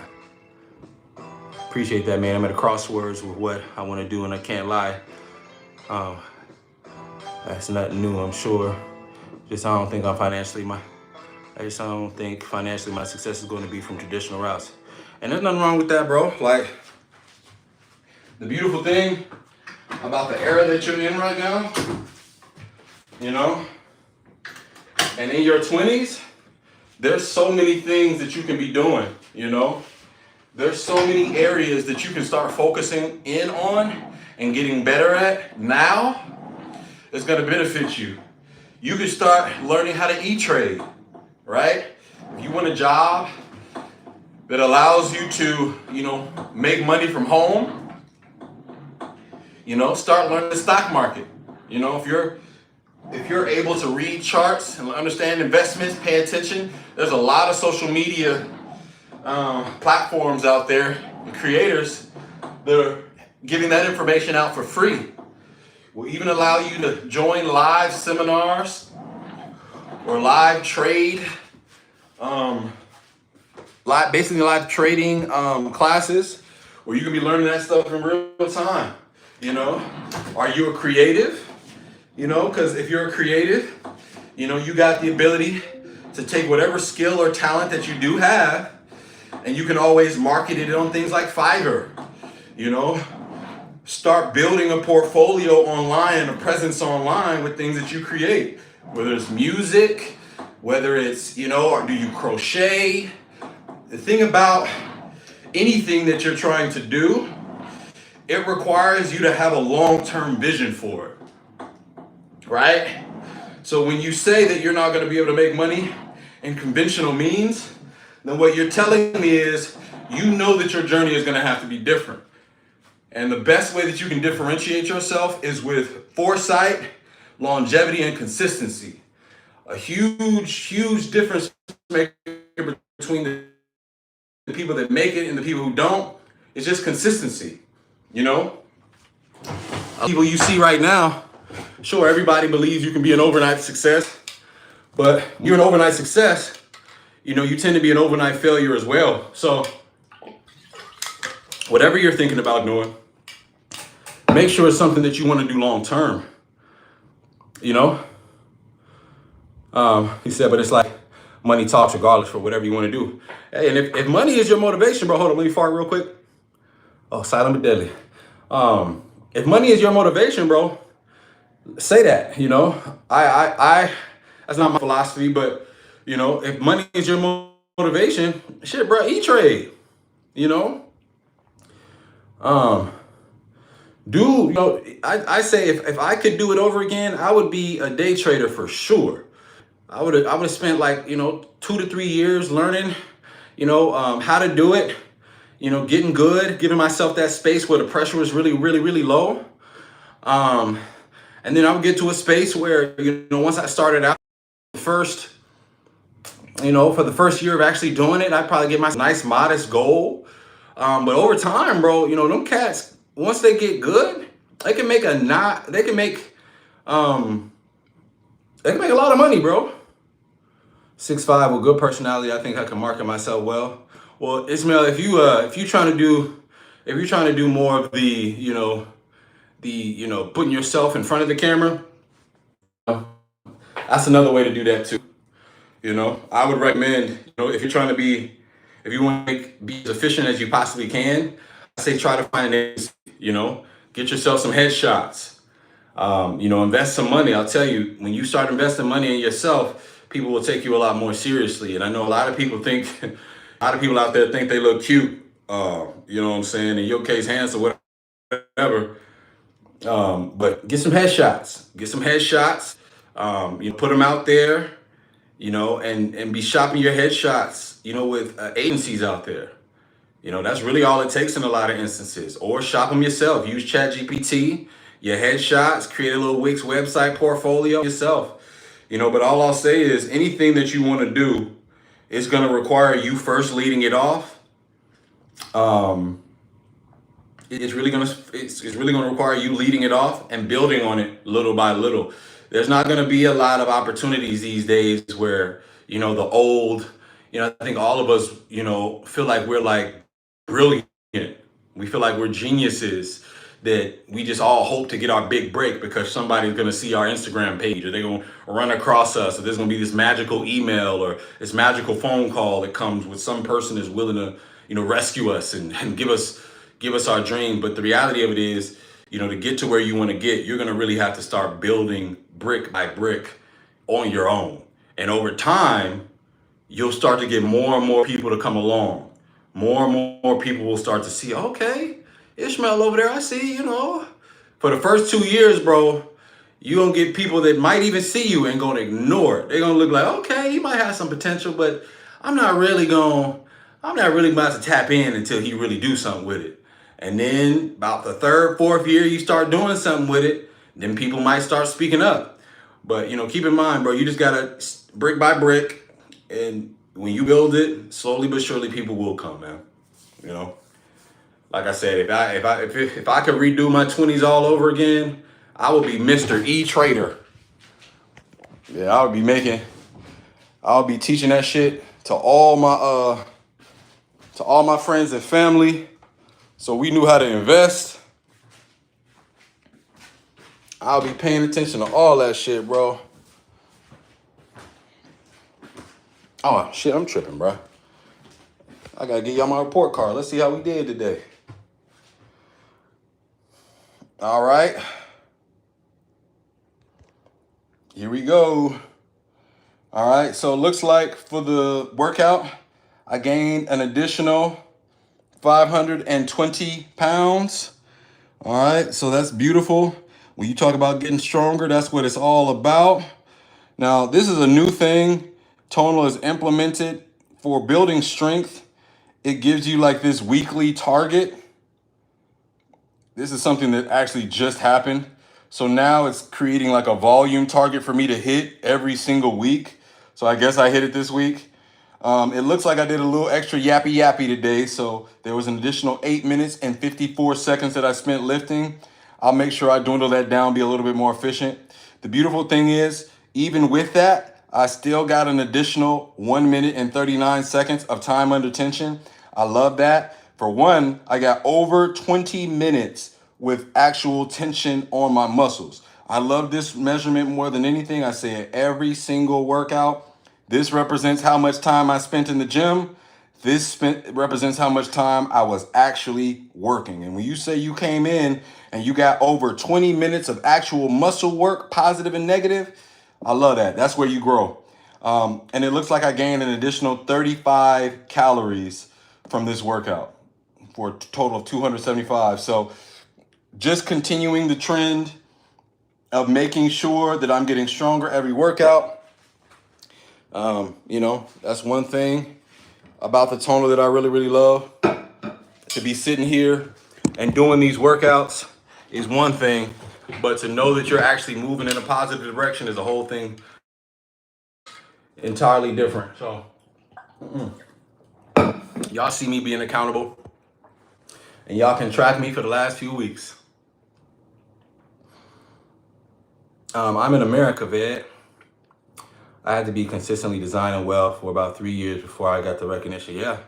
Appreciate that, man. I'm at a crossroads with what I want to do, and I can't lie. That's nothing new, I'm sure. I don't think financially my success is going to be from traditional routes. And there's nothing wrong with that, bro. Like, the beautiful thing about the era that you're in right now, you know, and in your 20s, there's so many things that you can be doing, you know. There's so many areas that you can start focusing in on and getting better at now. It's going to benefit you. You can start learning how to e-trade, right? If you want a job that allows you to, you know, make money from home, you know, start learning the stock market. You know, if you're able to read charts and understand investments, pay attention, there's a lot of social media platforms out there, the creators that are giving that information out for free. Will even allow you to join live seminars or live trade, live trading classes where you can be learning that stuff in real time. You know, are you a creative? You know, because if you're a creative, you know, you got the ability to take whatever skill or talent that you do have, and you can always market it on things like Fiverr. You know, start building a portfolio online, a presence online with things that you create. Whether it's music, whether it's, or do you crochet? The thing about anything that you're trying to do, it requires you to have a long-term vision for it, right? So when you say that you're not going to be able to make money in conventional means, then what you're telling me is you know that your journey is going to have to be different. And the best way that you can differentiate yourself is with foresight, longevity, and consistency. A huge, huge difference maker between the people that make it and the people who don't is just consistency. People you see right now, sure, everybody believes you can be an overnight success, but you're an overnight success, you tend to be an overnight failure as well. So whatever you're thinking about doing, make sure it's something that you want to do long term. He said, but it's like money talks regardless for whatever you want to do. Hey, and if money is your motivation, bro, hold on, let me fart real quick. Oh, silent but deadly. If money is your motivation, bro, say that. I that's not my philosophy, but if money is your motivation, shit, bro, E-trade. I say if I could do it over again, I would be a day trader for sure. I would have spent 2 to 3 years learning, how to do it, getting good, giving myself that space where the pressure was really, really, really low. And then I would get to a space where, once I started out first, for the first year of actually doing it, I'd probably get my nice modest goal. But over time, bro, them cats, once they get good, they can make they can make a lot of money, bro. 6'5" with good personality, I think I can market myself well. Well, Ismail, if you're trying to do more of the putting yourself in front of the camera, that's another way to do that too. I would recommend, if you want to be as efficient as you possibly can, I say try to find it, get yourself some headshots, invest some money. I'll tell you, when you start investing money in yourself, people will take you a lot more seriously. And I know a lot of people out there think they look cute, you know what I'm saying, in your case, handsome, whatever. But get some headshots, put them out there, and be shopping your headshots, with agencies out there. That's really all it takes in a lot of instances. Or shop them yourself. Use ChatGPT, your headshots, create a little Wix website portfolio yourself. But all I'll say is anything that you want to do is going to require you first leading it off. It's really going to require you leading it off and building on it little by little. There's not going to be a lot of opportunities these days where, the old, I think all of us, feel like we're like brilliant. We feel like we're geniuses, that we just all hope to get our big break because somebody's going to see our Instagram page, or they're going to run across us, or there's going to be this magical email or this magical phone call that comes with some person is willing to, rescue us and give us our dream. But the reality of it is, to get to where you want to get, you're going to really have to start building brick by brick on your own. And over time, you'll start to get more and more people to come along. More and more people will start to see, okay, Ishmael over there, I see, For the first 2 years, bro, you're going to get people that might even see you and going to ignore it. They're going to look like, okay, he might have some potential, but I'm not really about to tap in until he really do something with it. And then about the third, fourth year, you start doing something with it, then people might start speaking up. But, keep in mind, bro, you just got to brick by brick. And when you build it, slowly but surely, people will come, man. Like I said, if I could redo my 20s all over again, I would be Mr. E-Trader. Yeah, I'll be teaching that shit to all my friends and family, so we knew how to invest. I'll be paying attention to all that shit, bro. Oh shit, I'm tripping, bro. I gotta get y'all my report card. Let's see how we did today. All right. Here we go. All right, so it looks like for the workout, I gained an additional 520 pounds. All right, so that's beautiful. When you talk about getting stronger, that's what it's all about. Now, this is a new thing Tonal has implemented for building strength. It gives you like this weekly target. This is something that actually just happened. So now it's creating like a volume target for me to hit every single week. So I guess I hit it this week. It looks like I did a little extra yappy yappy today. So there was an additional 8 minutes and 54 seconds that I spent lifting. I'll make sure I dwindle that down, be a little bit more efficient. The beautiful thing is, even with that, I still got an additional 1 minute and 39 seconds of time under tension. I love that. For one, I got over 20 minutes with actual tension on my muscles. I love this measurement more than anything. I say it every single workout. This represents how much time I spent in the gym. Represents how much time I was actually working. And when you say you came in and you got over 20 minutes of actual muscle work, positive and negative, I love that. That's where you grow. And it looks like I gained an additional 35 calories from this workout for a total of 275. So just continuing the trend of making sure that I'm getting stronger every workout. That's one thing about the Tonal that I really, really love. To be sitting here and doing these workouts is one thing, but to know that you're actually moving in a positive direction is a whole thing entirely different. So y'all see me being accountable, and y'all can track me for the last few weeks. I'm in America, vet. I had to be consistently designing well for about 3 years before I got the recognition. Yeah,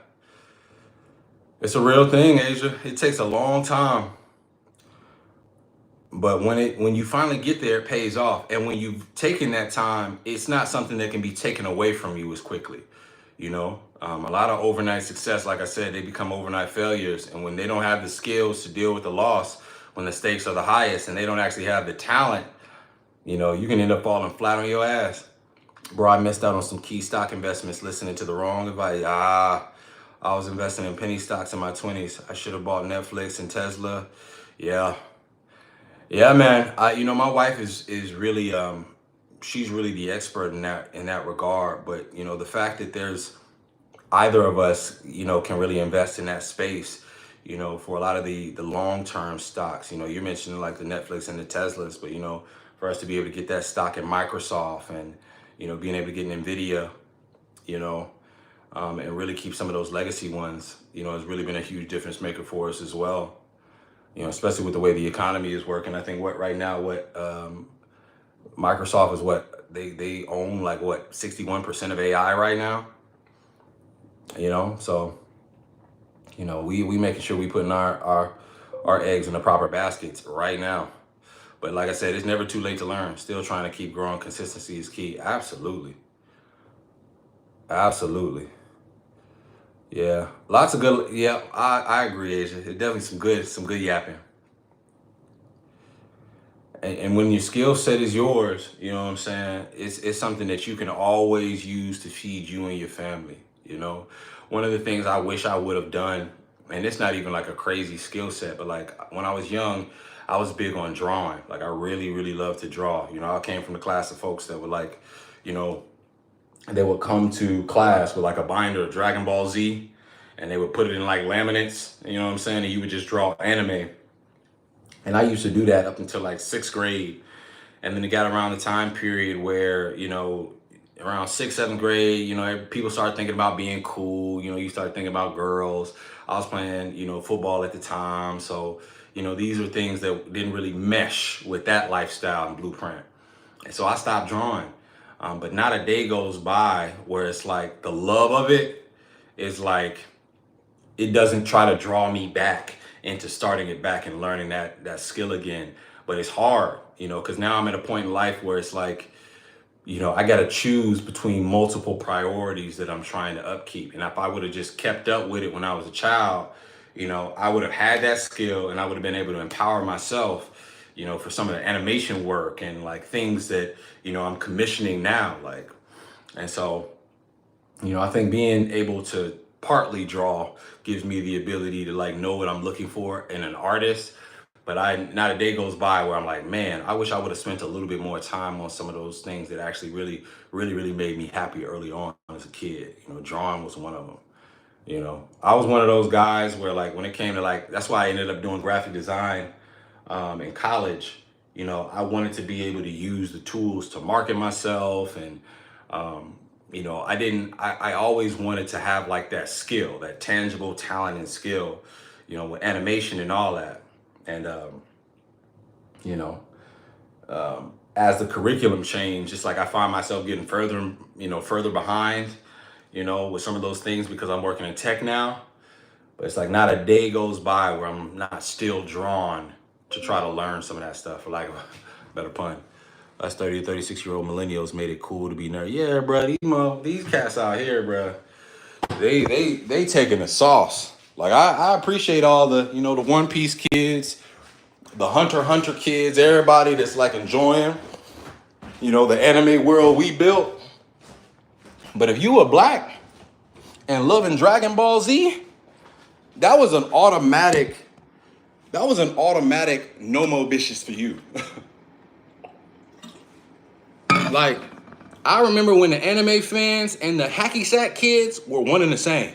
it's a real thing, Asia. It takes a long time, but when you finally get there, it pays off. And when you've taken that time, it's not something that can be taken away from you as quickly. A lot of overnight success, like I said, they become overnight failures. And when they don't have the skills to deal with the loss, when the stakes are the highest, and they don't actually have the talent, you can end up falling flat on your ass. Bro, I missed out on some key stock investments listening to the wrong advice. I was investing in penny stocks in my 20s. I should have bought Netflix and Tesla. Yeah. Yeah, man. My wife is really she's really the expert in that regard. But the fact that there's either of us, can really invest in that space, for a lot of the long-term stocks. You're mentioning like the Netflix and the Teslas, but for us to be able to get that stock in Microsoft and being able to get in Nvidia, and really keep some of those legacy ones, has really been a huge difference maker for us as well. Especially with the way the economy is working. I think Microsoft is they own like 61% of AI right now. So we making sure we putting our eggs in the proper baskets right now. But like I said, it's never too late to learn. Still trying to keep growing. Consistency is key. Absolutely. Absolutely. Yeah. Lots of good. Yeah, I agree, Asia. It's definitely some good yapping. And when your skill set is yours, you know what I'm saying? It's something that you can always use to feed you and your family. One of the things I wish I would have done, and it's not even like a crazy skill set, but like when I was young, I was big on drawing. Like I really, really loved to draw. I came from the class of folks that were like, you know, they would come to class with like a binder of Dragon Ball Z, and they would put it in like laminates, you know what I'm saying? And you would just draw anime. And I used to do that up until like 6th grade. And then it got around the time period where, around 6th, 7th grade, people started thinking about being cool. You start thinking about girls. I was playing, football at the time. So, these are things that didn't really mesh with that lifestyle and blueprint. And so I stopped drawing. But not a day goes by where it's like the love of it is like, it doesn't try to draw me back into starting it back and learning that skill again. But it's hard, because now I'm at a point in life where it's like, I got to choose between multiple priorities that I'm trying to upkeep. And if I would have just kept up with it when I was a child, I would have had that skill and I would have been able to empower myself. for some of the animation work and like things that, I'm commissioning now. Like, and so, I think being able to partly draw gives me the ability to like know what I'm looking for in an artist. But not a day goes by where I'm like, man, I wish I would have spent a little bit more time on some of those things that actually really, really, really made me happy early on as a kid. Drawing was one of them. I was one of those guys where like when it came to like, that's why I ended up doing graphic design in college. I wanted to be able to use the tools to market myself. And I always wanted to have like that skill, that tangible talent and skill, with animation and all that. And you know as the curriculum changed, it's like I find myself getting further behind, with some of those things because I'm working in tech now. But it's like not a day goes by where I'm not still drawn to try to learn some of that stuff, for lack of a better pun. Us 30 to 36-year-old millennials made it cool to be nerd. Yeah, bro, these cats out here, bro, they taking the sauce. Like I appreciate all the, the One Piece kids, the Hunter kids, everybody that's like enjoying, the anime world we built. But if you were black and loving Dragon Ball Z, that was an automatic no more bitches for you. Like, I remember when the anime fans and the hacky sack kids were one and the same.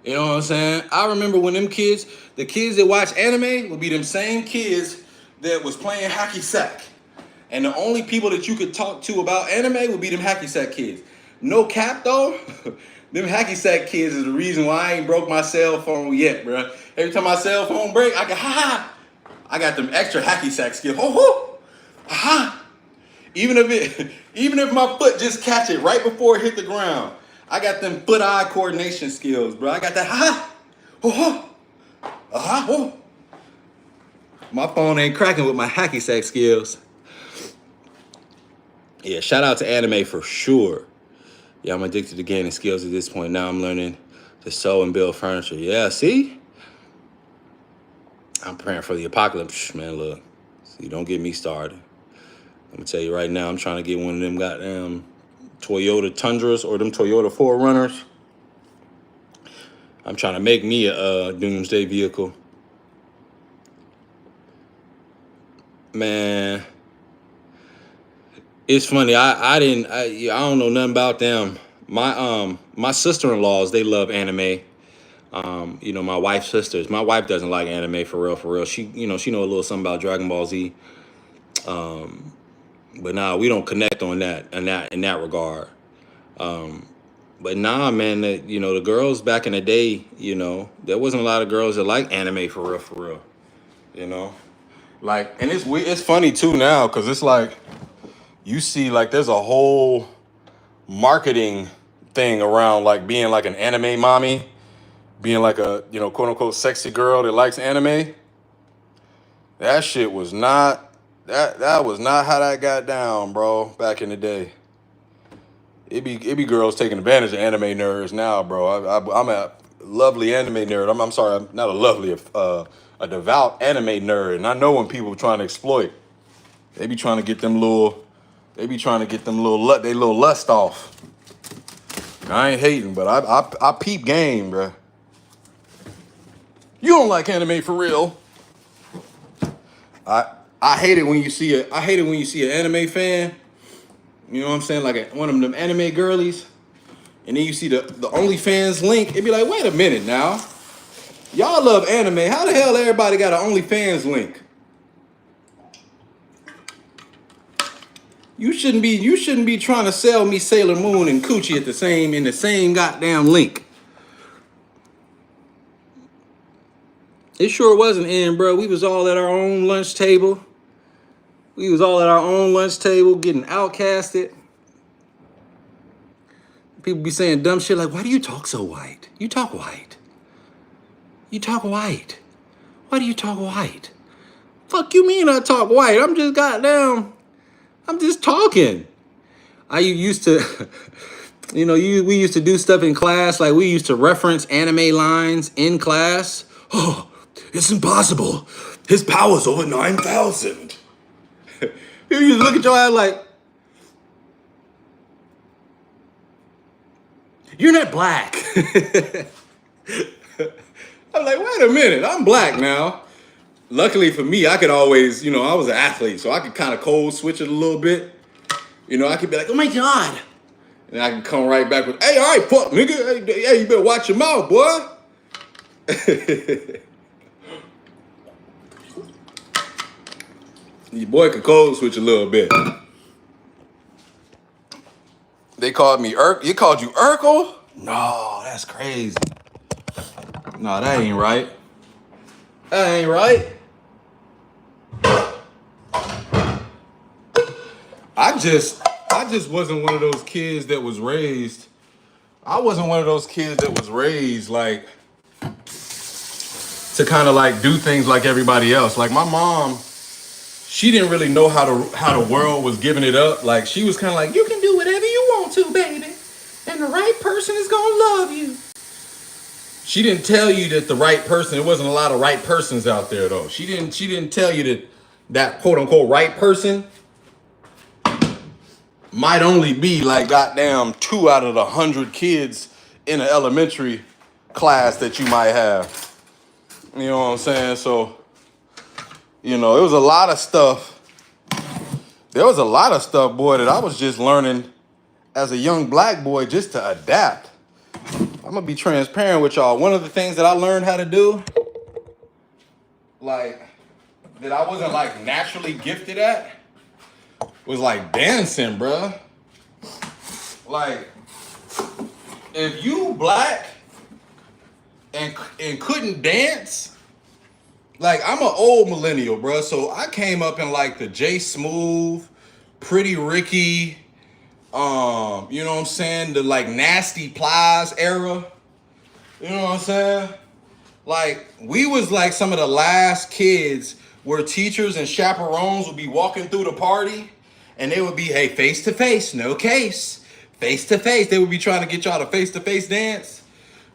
You know what I'm saying? I remember when the kids that watch anime would be them same kids that was playing hacky sack. And the only people that you could talk to about anime would be them hacky sack kids. No cap though, them hacky sack kids is the reason why I ain't broke my cell phone yet, bro. Every time my cell phone break, I got them extra hacky sack skills. Even if my foot just catch it right before it hit the ground, I got them foot-eye coordination skills, bro. I got that My phone ain't cracking with my hacky sack skills. Yeah, shout out to anime for sure. Yeah, I'm addicted to gaining skills at this point. Now I'm learning to sew and build furniture. Yeah, see? I'm preparing for the apocalypse, man. Look, see, don't get me started. I'm gonna tell you right now, I'm trying to get one of them goddamn Toyota Tundras or them Toyota 4Runners. I'm trying to make me a doomsday vehicle. Man, it's funny. I don't know nothing about them. My sister-in-laws, they love anime. My wife's sisters. My wife doesn't like anime for real. She know a little something about Dragon Ball Z. But nah, we don't connect on that in that regard. But nah, man, the girls back in the day, there wasn't a lot of girls that like anime for real. Like, and it's funny too now, because it's like you see like there's a whole marketing thing around like being like an anime mommy, being like a, quote unquote sexy girl that likes anime. That shit was not that was not how that got down, bro, back in the day. It be girls taking advantage of anime nerds now, bro. I'm a lovely anime nerd. I'm sorry, I'm not a lovely, a devout anime nerd. And I know when people are trying to exploit, they be trying to get them little lust off. I ain't hating, but I peep game, bro. You don't like anime for real. I hate it when you see an anime fan. You know what I'm saying? Like one of them anime girlies. And then you see the OnlyFans link. It'd be like, wait a minute now. Y'all love anime. How the hell everybody got an OnlyFans link? You shouldn't be trying to sell me Sailor Moon and Coochie in the same goddamn link. It sure wasn't in, bro. We was all at our own lunch table. Getting outcasted. People be saying dumb shit like, why do you talk so white? You talk white. Why do you talk white? Fuck you mean I talk white? I'm just talking. I used to, we used to do stuff in class. Like we used to reference anime lines in class. Oh, it's impossible His power's over 9,000. You just look at your ass like, you're not black. I'm like, wait a minute, I'm black now. Luckily for me, I could always, I was an athlete, so I could kind of code switch it a little bit. I could be like, oh my God. And I can come right back with, hey, all right, fuck, nigga. Hey, you better watch your mouth, boy. Your boy could code switch a little bit. They called me Urk. You called you Urkel? No, that's crazy. No, that ain't right. That ain't right. I just wasn't one of those kids that was raised. I wasn't one of those kids that was raised like to kind of like do things like everybody else. Like my mom, she didn't really know how the world was giving it up. Like she was kind of like, you can do whatever you want to, baby, and the right person is gonna love you. She didn't tell you that the right person. There wasn't a lot of right persons out there though. She didn't tell you that quote unquote right person might only be like goddamn 2 out of the 100 kids in an elementary class that you might have. You know what I'm saying? So, it was a lot of stuff. There was a lot of stuff, boy, that I was just learning as a young black boy just to adapt. I'm gonna be transparent with y'all. One of the things that I learned how to do, like, that I wasn't like naturally gifted at, was like dancing, bruh. Like, if you black and couldn't dance, like I'm an old millennial, bruh. So I came up in like the J Smooth, Pretty Ricky, you know what I'm saying? The like Nasty Plies era. You know what I'm saying? Like we was like some of the last kids where teachers and chaperones would be walking through the party and they would be, hey, face to face, no case. Face to face. They would be trying to get y'all to face dance.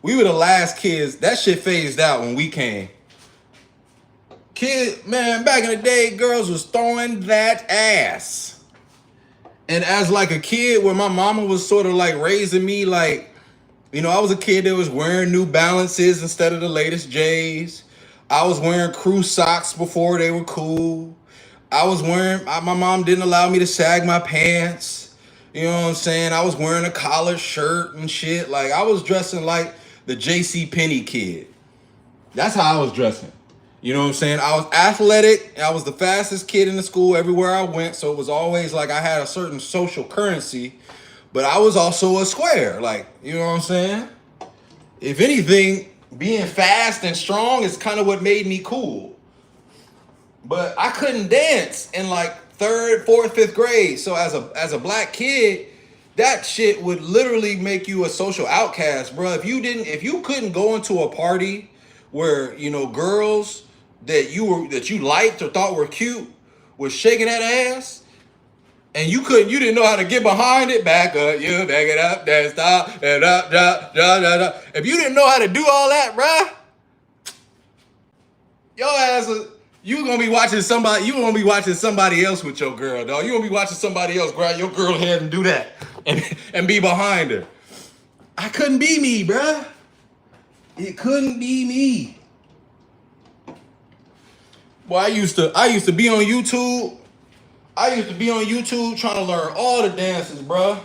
We were the last kids. That shit phased out when we came. Kid, man, back in the day, girls was throwing that ass. And as like a kid where my mama was sort of like raising me, like, I was a kid that was wearing New Balances instead of the latest J's. I was wearing crew socks before they were cool. My mom didn't allow me to sag my pants. You know what I'm saying? I was wearing a collared shirt and shit. Like I was dressing like the JC Penney kid. That's how I was dressing. You know what I'm saying? I was athletic. I was the fastest kid in the school everywhere I went. So it was always like I had a certain social currency, but I was also a square. Like, you know what I'm saying? If anything, being fast and strong is kind of what made me cool. But I couldn't dance in like 3rd, 4th, 5th grade. So as a black kid, that shit would literally make you a social outcast, bro. If you couldn't go into a party where, girls that you liked or thought were cute was shaking that ass, and you didn't know how to get behind it, back up, you back it up, then stop, and up, drop. If you didn't know how to do all that, bruh, your ass was, you gonna be watching somebody else with your girl, dog. You gonna be watching somebody else grab your girl head and do that and be behind her. I couldn't be me, bruh. It couldn't be me. Boy, I used to be on YouTube. I used to be on YouTube trying to learn all the dances, bruh.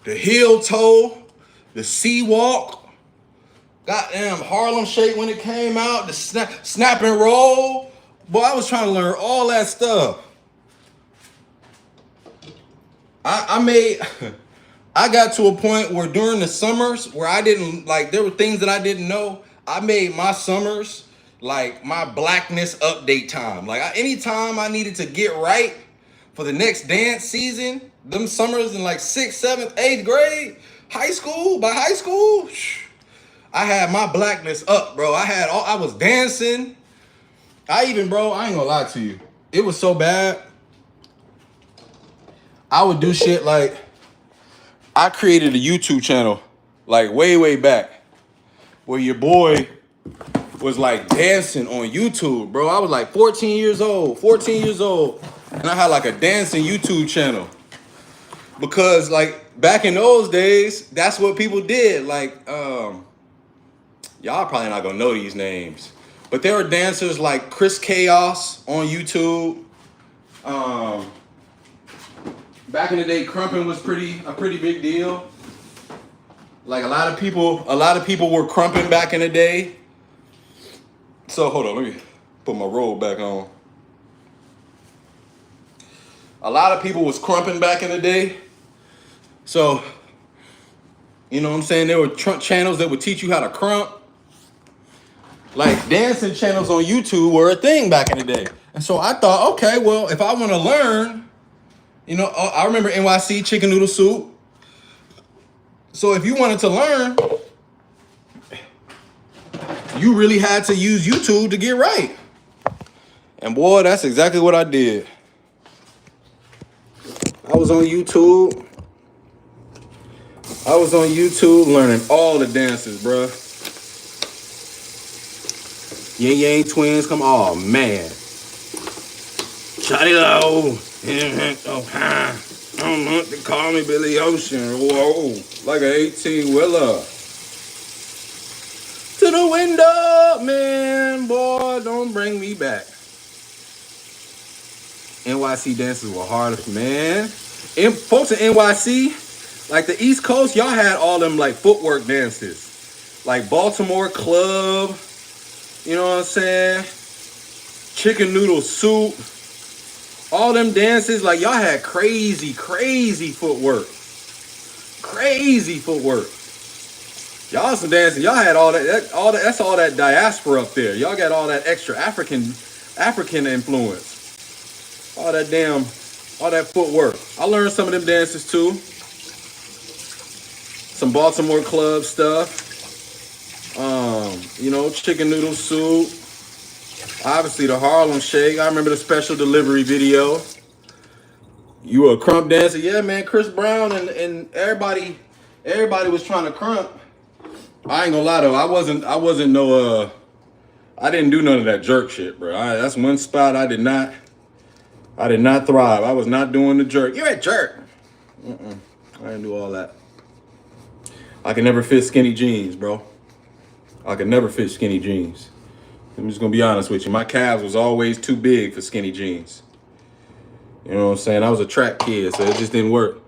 The heel toe, the sea walk, goddamn Harlem Shake when it came out, the snap and roll. Boy, I was trying to learn all that stuff. I got to a point where during the summers where there were things that I didn't know. I made my summers like my blackness update time. Like anytime I needed to get right for the next dance season, them summers in like 6th, 7th, 8th grade, by high school, I had my blackness up, bro. I was dancing. I ain't gonna lie to you. It was so bad. I would do shit like, I created a YouTube channel like way, way back where your boy was like dancing on YouTube, bro. I was like 14 years old, and I had like a dancing YouTube channel because like back in those days, that's what people did. Like, y'all probably not gonna know these names, but there were dancers like Chris Chaos on YouTube. Back in the day, crumping was a pretty big deal. Like a lot of people were crumping back in the day. So hold on, let me put my robe back on. A lot of people was crumping back in the day. So, you know what I'm saying? There were channels that would teach you how to crump. Like dancing channels on YouTube were a thing back in the day. And so I thought, okay, well, if I want to learn, you know, I remember NYC chicken noodle soup. So if you wanted to learn, you really had to use YouTube to get right. And boy, that's exactly what I did. I was on YouTube learning all the dances, bruh. Yin Yang Twins, come on, oh, man. Shawty low. I don't know what they call me, Billy Ocean. Whoa, like an 18-wheeler. To the window, man, boy, don't bring me back. NYC dances were hard, man. And folks in NYC, like the East Coast, y'all had all them like footwork dances. Like Baltimore Club, you know what I'm saying? Chicken noodle soup. All them dances, like y'all had crazy footwork. Crazy footwork. Y'all some dancing. Y'all had all that. That's all that diaspora up there. Y'all got all that extra African influence. All that footwork. I learned some of them dances too. Some Baltimore Club stuff. You know, chicken noodle soup. Obviously the Harlem Shake. I remember the special delivery video. You were a crump dancer? Yeah, man. Chris Brown and everybody was trying to crump. I ain't gonna lie though, I didn't do none of that jerk shit, bro. That's one spot I did not thrive. I was not doing the jerk. You're a jerk. I didn't do all that. I could never fit skinny jeans, bro. I could never fit skinny jeans. I'm just gonna be honest with you. My calves was always too big for skinny jeans. You know what I'm saying? I was a track kid, so it just didn't work.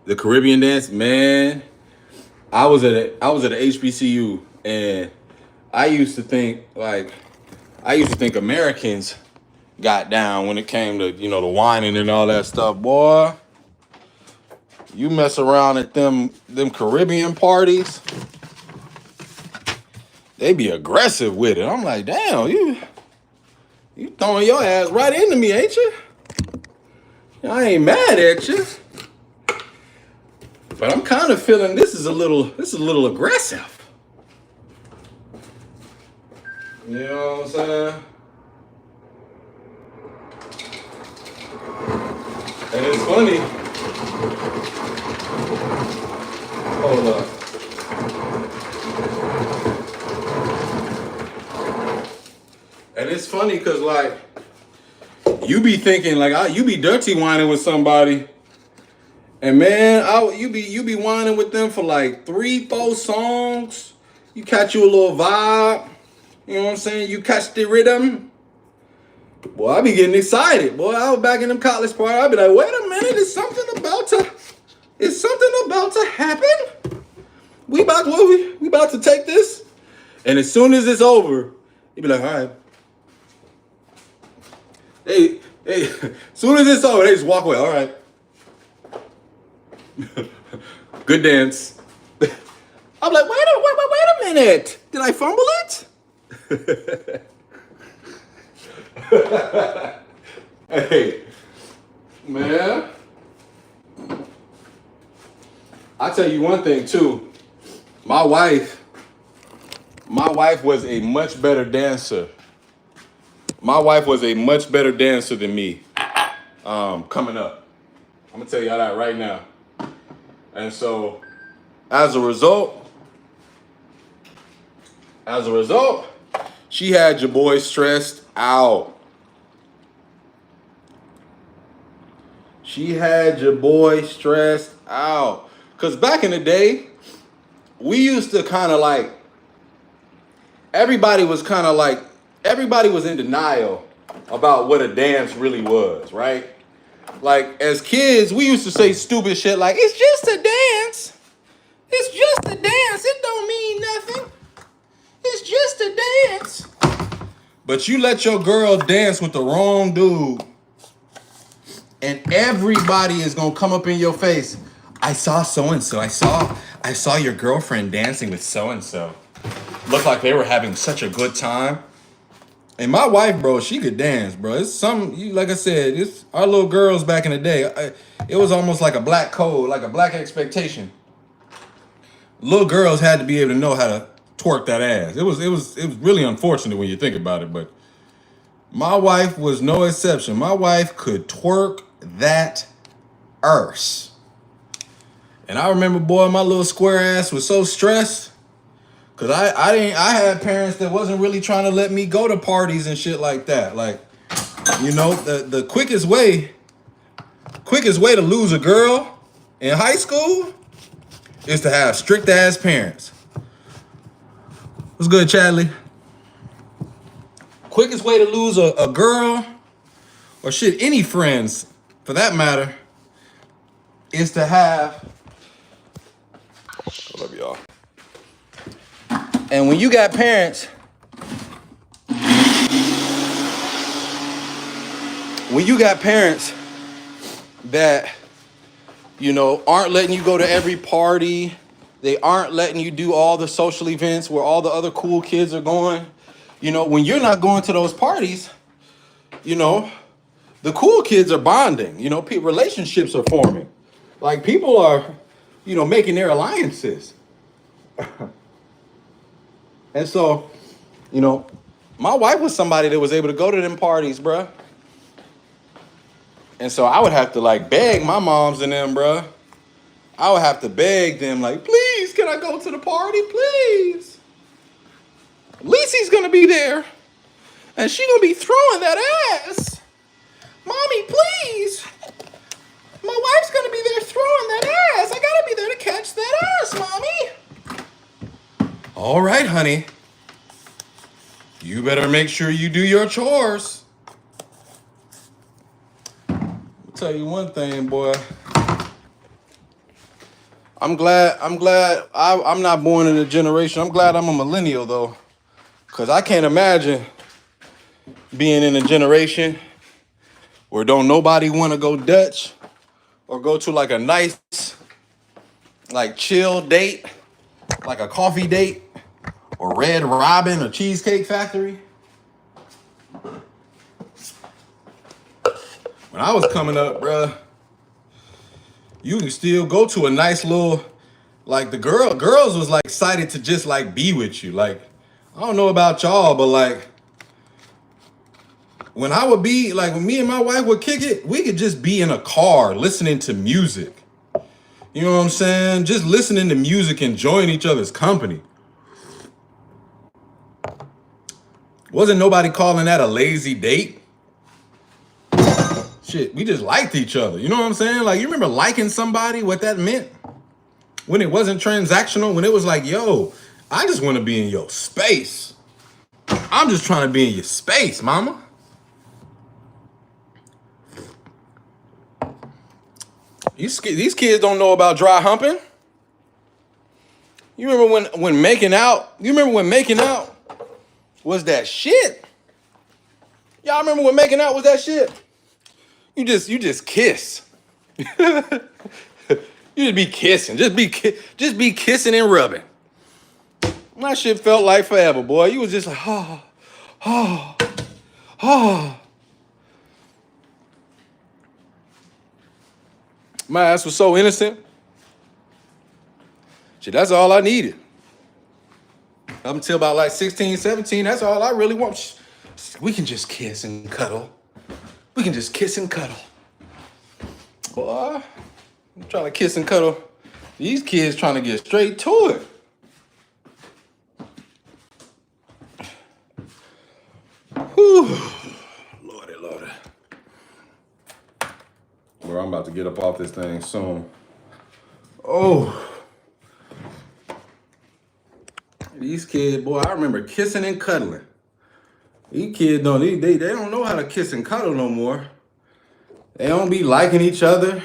The Caribbean dance, man. I was at a HBCU, and I used to think Americans got down when it came to, you know, the whining and all that stuff. Boy, you mess around at them Caribbean parties, they be aggressive with it. I'm like, damn, you throwing your ass right into me, ain't you? I ain't mad at you. But I'm kind of feeling this is a little aggressive. You know what I'm saying? And it's funny. Hold up. And it's funny because like you be thinking like you be dirty whining with somebody. And man, you be whining with them for like 3-4 songs. You catch you a little vibe. You know what I'm saying? You catch the rhythm. Boy, I be getting excited. Boy, I was back in them college party. I be like, wait a minute, is something about to happen? We about to take this? And as soon as it's over, you be like, all right. Hey, as soon as it's over, they just walk away. All right. Good dance. I'm like, wait a minute. Did I fumble it? Hey, man. I tell you one thing too. My wife was a much better dancer. My wife was a much better dancer than me. Coming up. I'm gonna tell y'all that right now. And so, as a result, She had your boy stressed out. She had your boy stressed out. Because back in the day, we used to kind of like, everybody was kind of like, everybody was in denial about what a dance really was, right? Like, as kids, we used to say stupid shit like, it's just a dance. It's just a dance. It don't mean nothing. It's just a dance. But you let your girl dance with the wrong dude, and everybody is gonna come up in your face. I saw so and so. I saw your girlfriend dancing with so and so. Looked like they were having such a good time. And my wife, bro, she could dance, bro. It's like I said, it's our little girls back in the day. It was almost like a black code, like a black expectation. Little girls had to be able to know how to twerk that ass. It was really unfortunate when you think about it, but my wife was no exception. My wife could twerk that arse. And I remember, boy, my little square ass was so stressed. Cause I had parents that wasn't really trying to let me go to parties and shit like that. Like, you know, the quickest way to lose a girl in high school is to have strict ass parents. What's good, Chadley? Quickest way to lose a girl, or shit, any friends for that matter, is to have. I love y'all. And when you got parents, that, you know, aren't letting you go to every party, they aren't letting you do all the social events where all the other cool kids are going. You know, when you're not going to those parties, you know, the cool kids are bonding. You know, relationships are forming. Like, people are, you know, making their alliances. And so, you know, my wife was somebody that was able to go to them parties, bruh. And so I would have to, like, beg my moms and them, bruh. I would have to beg them, like, please, can I go to the party, please? Lisi's gonna be there, and she gonna be throwing that ass. Mommy, please. My wife's gonna be there throwing that ass. I gotta be there to catch that ass, Mommy. All right, honey. You better make sure you do your chores. I'll tell you one thing, boy. I'm glad I'm not born in a generation. I'm glad I'm a millennial, though. Because I can't imagine being in a generation where don't nobody want to go Dutch or go to like a nice, like, chill date, like a coffee date, or Red Robin or Cheesecake Factory. When I was coming up, bruh, you can still go to a nice little, like, the girls was like excited to just like be with you. Like, I don't know about y'all, but like, when I would be, like, when me and my wife would kick it, we could just be in a car listening to music. You know what I'm saying? Just listening to music, enjoying each other's company. Wasn't nobody calling that a lazy date. Shit, we just liked each other. You know what I'm saying? Like, you remember liking somebody, what that meant? When it wasn't transactional, when it was like, yo, I just want to be in your space. I'm just trying to be in your space, mama. These kids don't know about dry humping. You remember when making out? You remember when making out was that shit? Y'all remember when making out was that shit? You just kiss. You just be kissing. Just be kissing and rubbing. My shit felt like forever, boy. You was just like, oh, oh, oh. My ass was so innocent. Shit, that's all I needed. Up until about like 16, 17, that's all I really want. We can just kiss and cuddle. We can just kiss and cuddle. Boy, I'm trying to kiss and cuddle. These kids trying to get straight to it. Whew. Lordy, Lordy. Bro, I'm about to get up off this thing soon. Oh, these kids, boy, I remember kissing and cuddling. These kids they don't know how to kiss and cuddle no more. They don't be liking each other.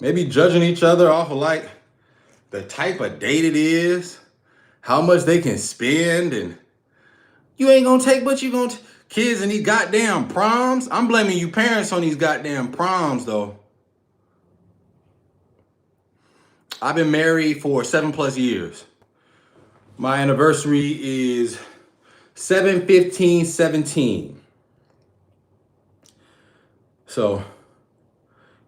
They be judging each other off of like the type of date it is, how much they can spend, and you ain't gonna take what you gonna kids in these goddamn proms. I'm blaming you parents on these goddamn proms though. I've been married for 7+ years. My anniversary is 7/15/17. So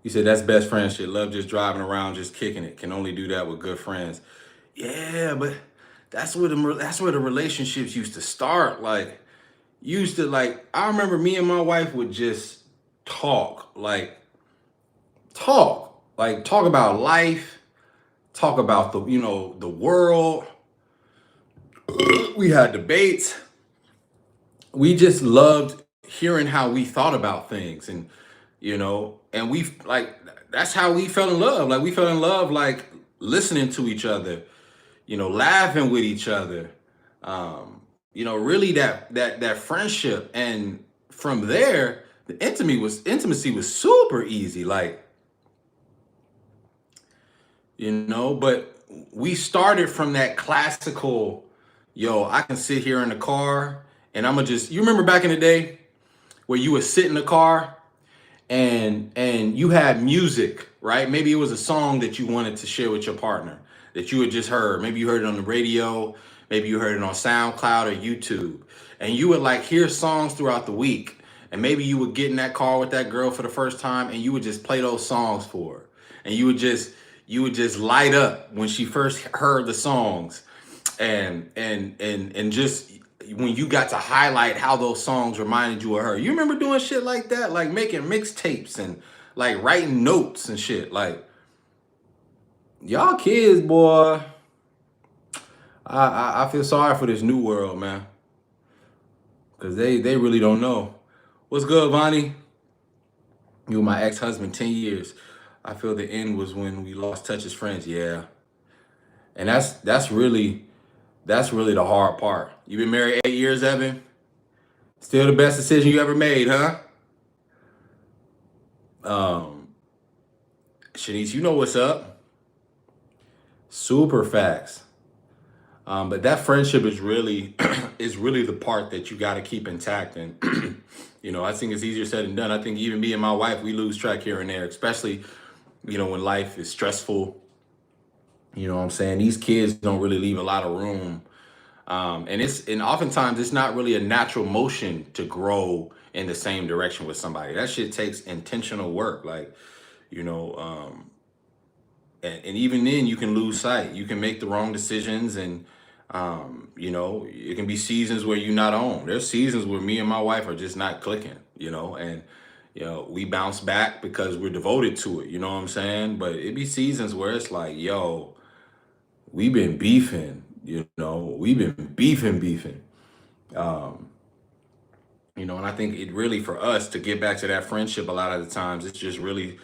you said that's best friendship. Love just driving around, just kicking it. Can only do that with good friends. Yeah, but that's where the relationships used to start. Like I remember me and my wife would just talk, talk about life, talk about the world. We had debates. We just loved hearing how we thought about things, and we like that's how we fell in love. Like we fell in love like listening to each other, laughing with each other. Really that friendship, and from there the intimacy was super easy. Like, but we started from that classical, I can sit here in the car and you remember back in the day where you would sit in the car and you had music, right? Maybe it was a song that you wanted to share with your partner that you had just heard. Maybe you heard it on the radio, maybe you heard it on SoundCloud or YouTube, and you would like hear songs throughout the week. And maybe you would get in that car with that girl for the first time and you would just play those songs for her. And you would just light up when she first heard the songs, and just when you got to highlight how those songs reminded you of her. You remember doing shit like that, like making mixtapes and like writing notes and shit. Like y'all kids, boy. I feel sorry for this new world, man, because they really don't know. What's good, Vonnie? You were my ex-husband 10 years. I feel the end was when we lost touch as friends. Yeah, and that's really the hard part. You've been married 8 years, Evan. Still the best decision you ever made, huh? Um, Shanice, you know what's up. Super facts. But that friendship is really is really the part that you got to keep intact. And I think it's easier said than done. I think even me and my wife, we lose track here and there, especially when life is stressful. You know what I'm saying? These kids don't really leave a lot of room. And oftentimes it's not really a natural motion to grow in the same direction with somebody. That shit takes intentional work. Like, you know, and even then you can lose sight. You can make the wrong decisions, and it can be seasons where you're not on. There's seasons where me and my wife are just not clicking, and we bounce back because we're devoted to it, you know what I'm saying? But it be seasons where it's like, yo, we've been beefing, we've been beefing. Um, and I think it really, for us to get back to that friendship, a lot of the times it's just really,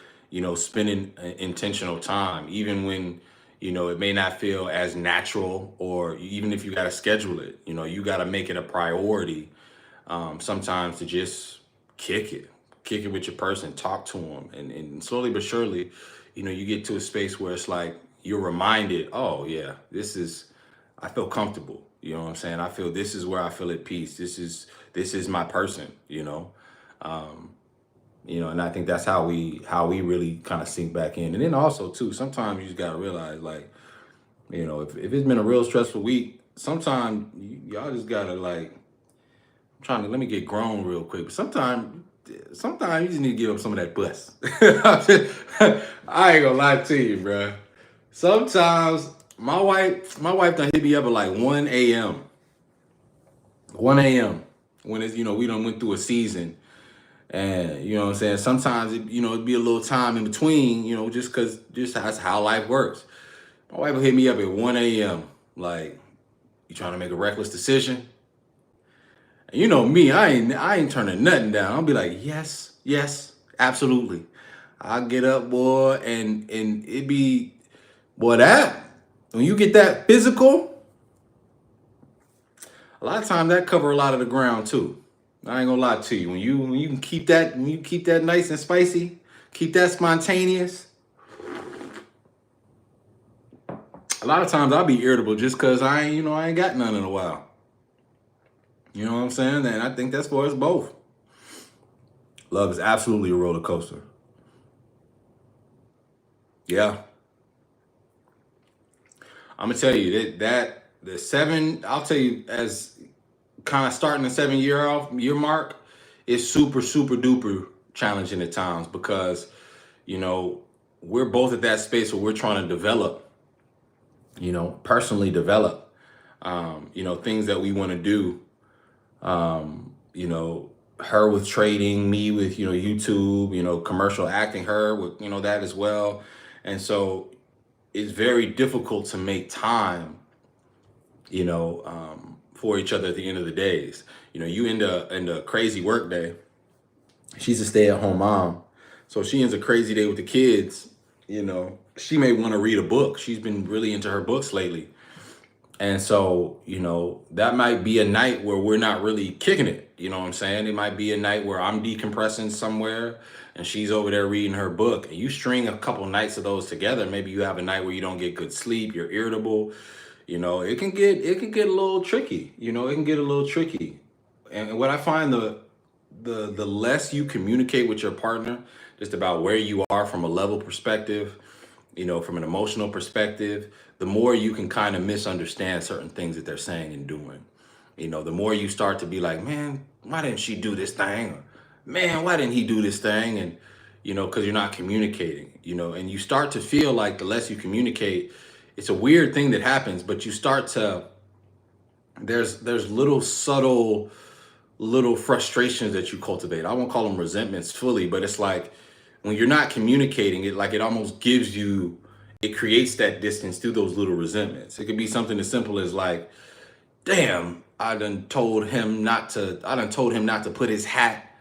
spending intentional time, even when, it may not feel as natural, or even if you got to schedule it, you got to make it a priority, sometimes, to just kick it with your person, talk to them. And slowly but surely, you get to a space where it's like, you're reminded, oh yeah, I feel comfortable. You know what I'm saying? I feel this is where I feel at peace. This is my person, Um, and I think that's how we really kind of sink back in. And then also too, sometimes you just gotta realize, like, if it's been a real stressful week, sometimes y'all just gotta like, let me get grown real quick. But sometimes you just need to give up some of that bus. I ain't gonna lie to you, bro. Sometimes my wife done hit me up at like 1 a.m. 1 a.m. when it's, we done went through a season. And you know what I'm saying? Sometimes it'd be a little time in between, just that's how life works. My wife will hit me up at 1 a.m. like, you trying to make a reckless decision? And you know me, I ain't turning nothing down. I'll be like, yes, yes, absolutely. I'll get up, boy, and it be, boy, that when you get that physical, a lot of times that cover a lot of the ground too. I ain't gonna lie to you. When you can keep that, when you keep that nice and spicy, keep that spontaneous. A lot of times I'll be irritable just cause I ain't got none in a while. You know what I'm saying? And I think that's for us both. Love is absolutely a roller coaster. Yeah, I'm gonna tell you that the seven. I'll tell you, as kind of starting the 7 year mark is super super duper challenging at times because you know we're both at that space where we're trying to develop, personally develop, things that we want to do. Her with trading, me with YouTube, commercial acting, her with that as well, and so it's very difficult to make time for each other at the end of the days. You end a crazy work day. She's a stay-at-home mom, so she ends a crazy day with the kids. She may want to read a book. She's been really into her books lately, and so that might be a night where we're not really kicking it. You know what I'm saying? It might be a night where I'm decompressing somewhere and she's over there reading her book. And you string a couple nights of those together. Maybe you have a night where you don't get good sleep. You're irritable. It can get a little tricky. It can get a little tricky. And what I find, the less you communicate with your partner just about where you are from a level perspective, from an emotional perspective, the more you can kind of misunderstand certain things that they're saying and doing. The more you start to be like, man, why didn't she do this thing? Or, man, why didn't he do this thing? And because you're not communicating, and you start to feel like the less you communicate, it's a weird thing that happens, but you start to, there's little subtle little frustrations that you cultivate. I won't call them resentments fully, but it's like when you're not communicating it, like it almost it creates that distance through those little resentments. It could be something as simple as like, damn, I done told him not to put his hat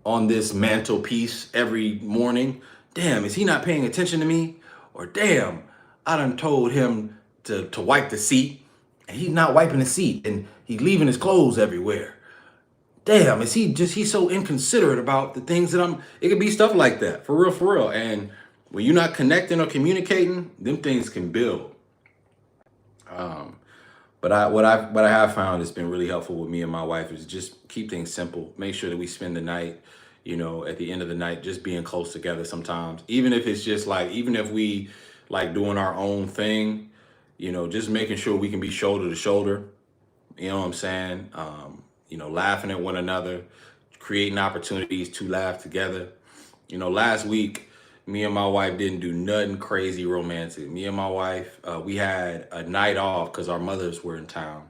on this mantelpiece every morning. Damn, is he not paying attention to me? Or damn, I done told him to wipe the seat and he's not wiping the seat and he's leaving his clothes everywhere. Damn, he's so inconsiderate about the things that it could be stuff like that. For real, for real. And when you're not connecting or communicating, them things can build. Um, but what I have found has been really helpful with me and my wife is just keep things simple. Make sure that we spend the night, at the end of the night, just being close together sometimes. Even if it's just like, even if we like doing our own thing, just making sure we can be shoulder to shoulder. You know what I'm saying? Laughing at one another, creating opportunities to laugh together. Last week, me and my wife didn't do nothing crazy romantic. Me and my wife, we had a night off because our mothers were in town,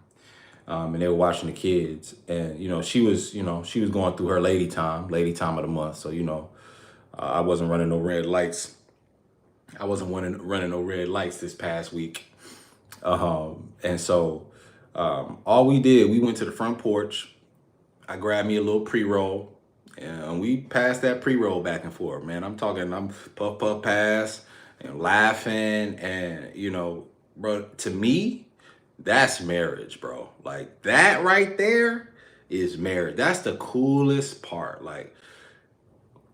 and they were watching the kids. And she was going through her lady time of the month. So I wasn't running no red lights. I wasn't running no red lights this past week. And so all we did, we went to the front porch. I grabbed me a little pre-roll and we passed that pre-roll back and forth, man. I'm puff puff pass and laughing and bro, to me, that's marriage, bro. Like that right there is marriage. That's the coolest part. Like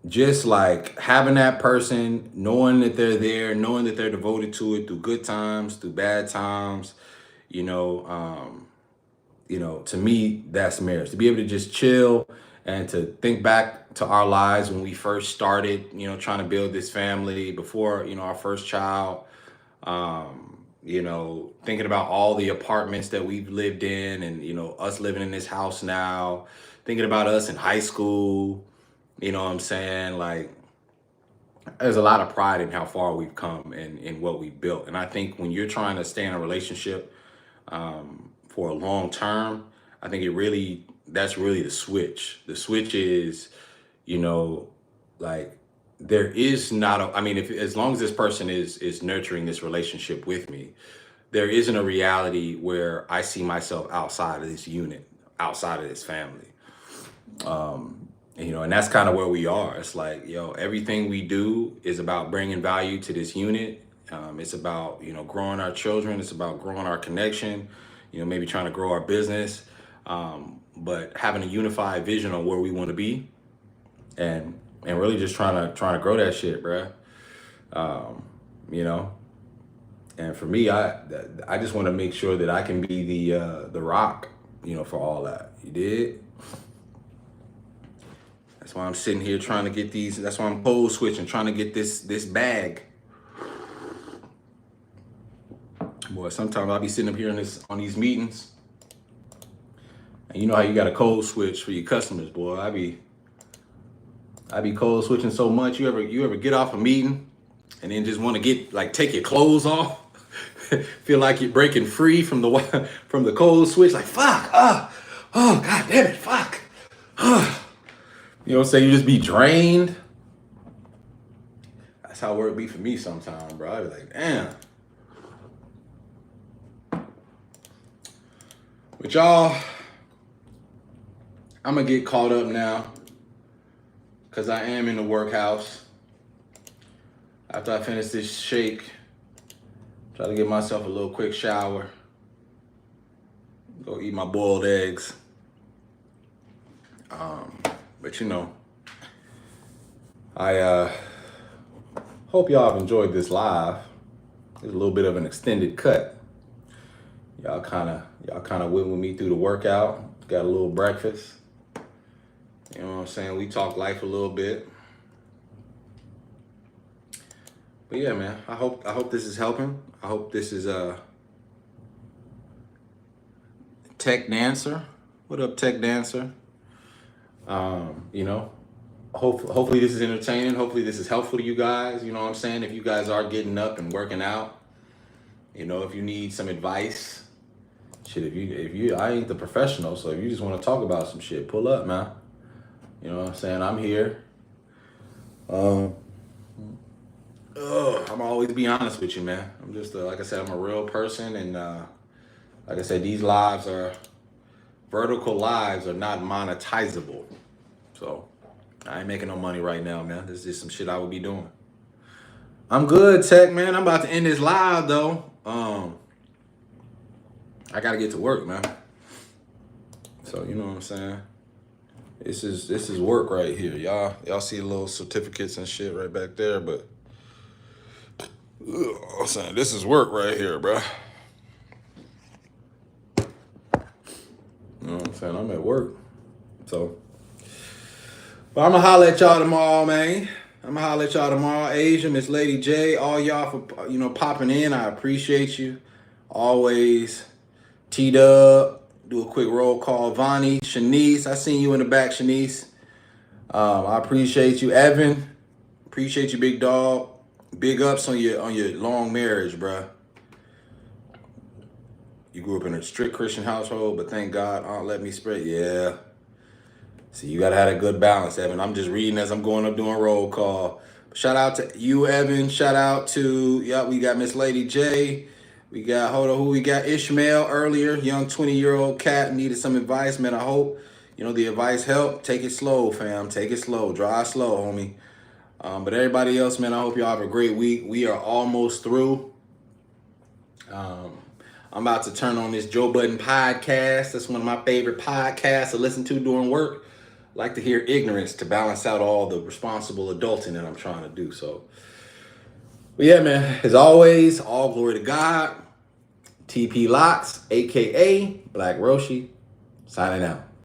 just like having that person, knowing that they're there, knowing that they're devoted to it through good times, through bad times, you know, um, to me, that's marriage. To be able to just chill and to think back to our lives when we first started, trying to build this family before, our first child, thinking about all the apartments that we've lived in and, us living in this house now, thinking about us in high school, you know what I'm saying? Like, there's a lot of pride in how far we've come and in what we've built. And I think when you're trying to stay in a relationship, for a long term, I think that's really the switch. The switch is, you know, like there is not I mean, if as long as this person is nurturing this relationship with me, there isn't a reality where I see myself outside of this unit. outside of this family. And that's kind of where we are. It's like, everything we do is about bringing value to this unit. It's about, growing our children. It's about growing our connection, maybe trying to grow our business, but having a unified vision on where we want to be, and really just trying to grow that shit, bruh. And for me, I just want to make sure that I can be the rock, for all that. You did. That's why I'm sitting here trying to get these. That's why I'm code switching, trying to get this bag. Boy, sometimes I'll be sitting up here on these meetings, and you know how you got to code switch for your customers, boy. I be code switching so much. You ever get off a meeting and then just want to take your clothes off, feel like you're breaking free from the code switch, like fuck, oh god damn it, fuck. You know what I'm saying? You just be drained. That's how work be for me sometimes, bro. I be like, damn. But y'all, I'm gonna get caught up now, because I am in the workhouse. After I finish this shake, try to give myself a little quick shower. Go eat my boiled eggs. But I hope y'all have enjoyed this live. It's a little bit of an extended cut. Y'all kind of went with me through the workout. Got a little breakfast. You know what I'm saying? We talked life a little bit. But yeah, man, I hope this is helping. I hope this is Tech Dancer. What up, Tech Dancer? Hopefully this is entertaining. Hopefully this is helpful to you guys. You know what I'm saying? If you guys are getting up and working out, if you need some advice, shit, if you I ain't the professional, so if you just want to talk about some shit, pull up, man. You know what I'm saying? I'm here. I'm always be honest with you, man. I'm just like I said, I'm a real person, and like I said, these vertical lives are not monetizable. So I ain't making no money right now, man. This is just some shit I would be doing. I'm good, Tech, man. I'm about to end this live though. I gotta get to work, man. So you know what I'm saying? This is work right here. Y'all see the little certificates and shit right back there, but I'm saying this is work right here, bro. You know what I'm saying? I'm at work. So, but I'm gonna holler at y'all tomorrow, man. Asia, Miss Lady J, all y'all for popping in. I appreciate you. Always. T-Dub, do a quick roll call. Vonnie, Shanice, I seen you in the back, Shanice. I appreciate you. Evan, appreciate you, big dog. Big ups on your long marriage, bruh. You grew up in a strict Christian household, but thank God Aunt let me spread. Yeah. See, you gotta have a good balance, Evan. I'm just reading as I'm going up doing roll call. Shout out to you, Evan. Shout out to, we got Miss Lady J. We got, who we got? Ishmael earlier, young 20-year-old cat, needed some advice, man. I hope, the advice helped. Take it slow, fam. Take it slow. Drive slow, homie. But everybody else, man, I hope y'all have a great week. We are almost through. I'm about to turn on this Joe Budden podcast. That's one of my favorite podcasts to listen to during work. I like to hear ignorance to balance out all the responsible adulting that I'm trying to do. So, but yeah, man, as always, all glory to God. TP Locks, a.k.a. Black Roshi, signing out.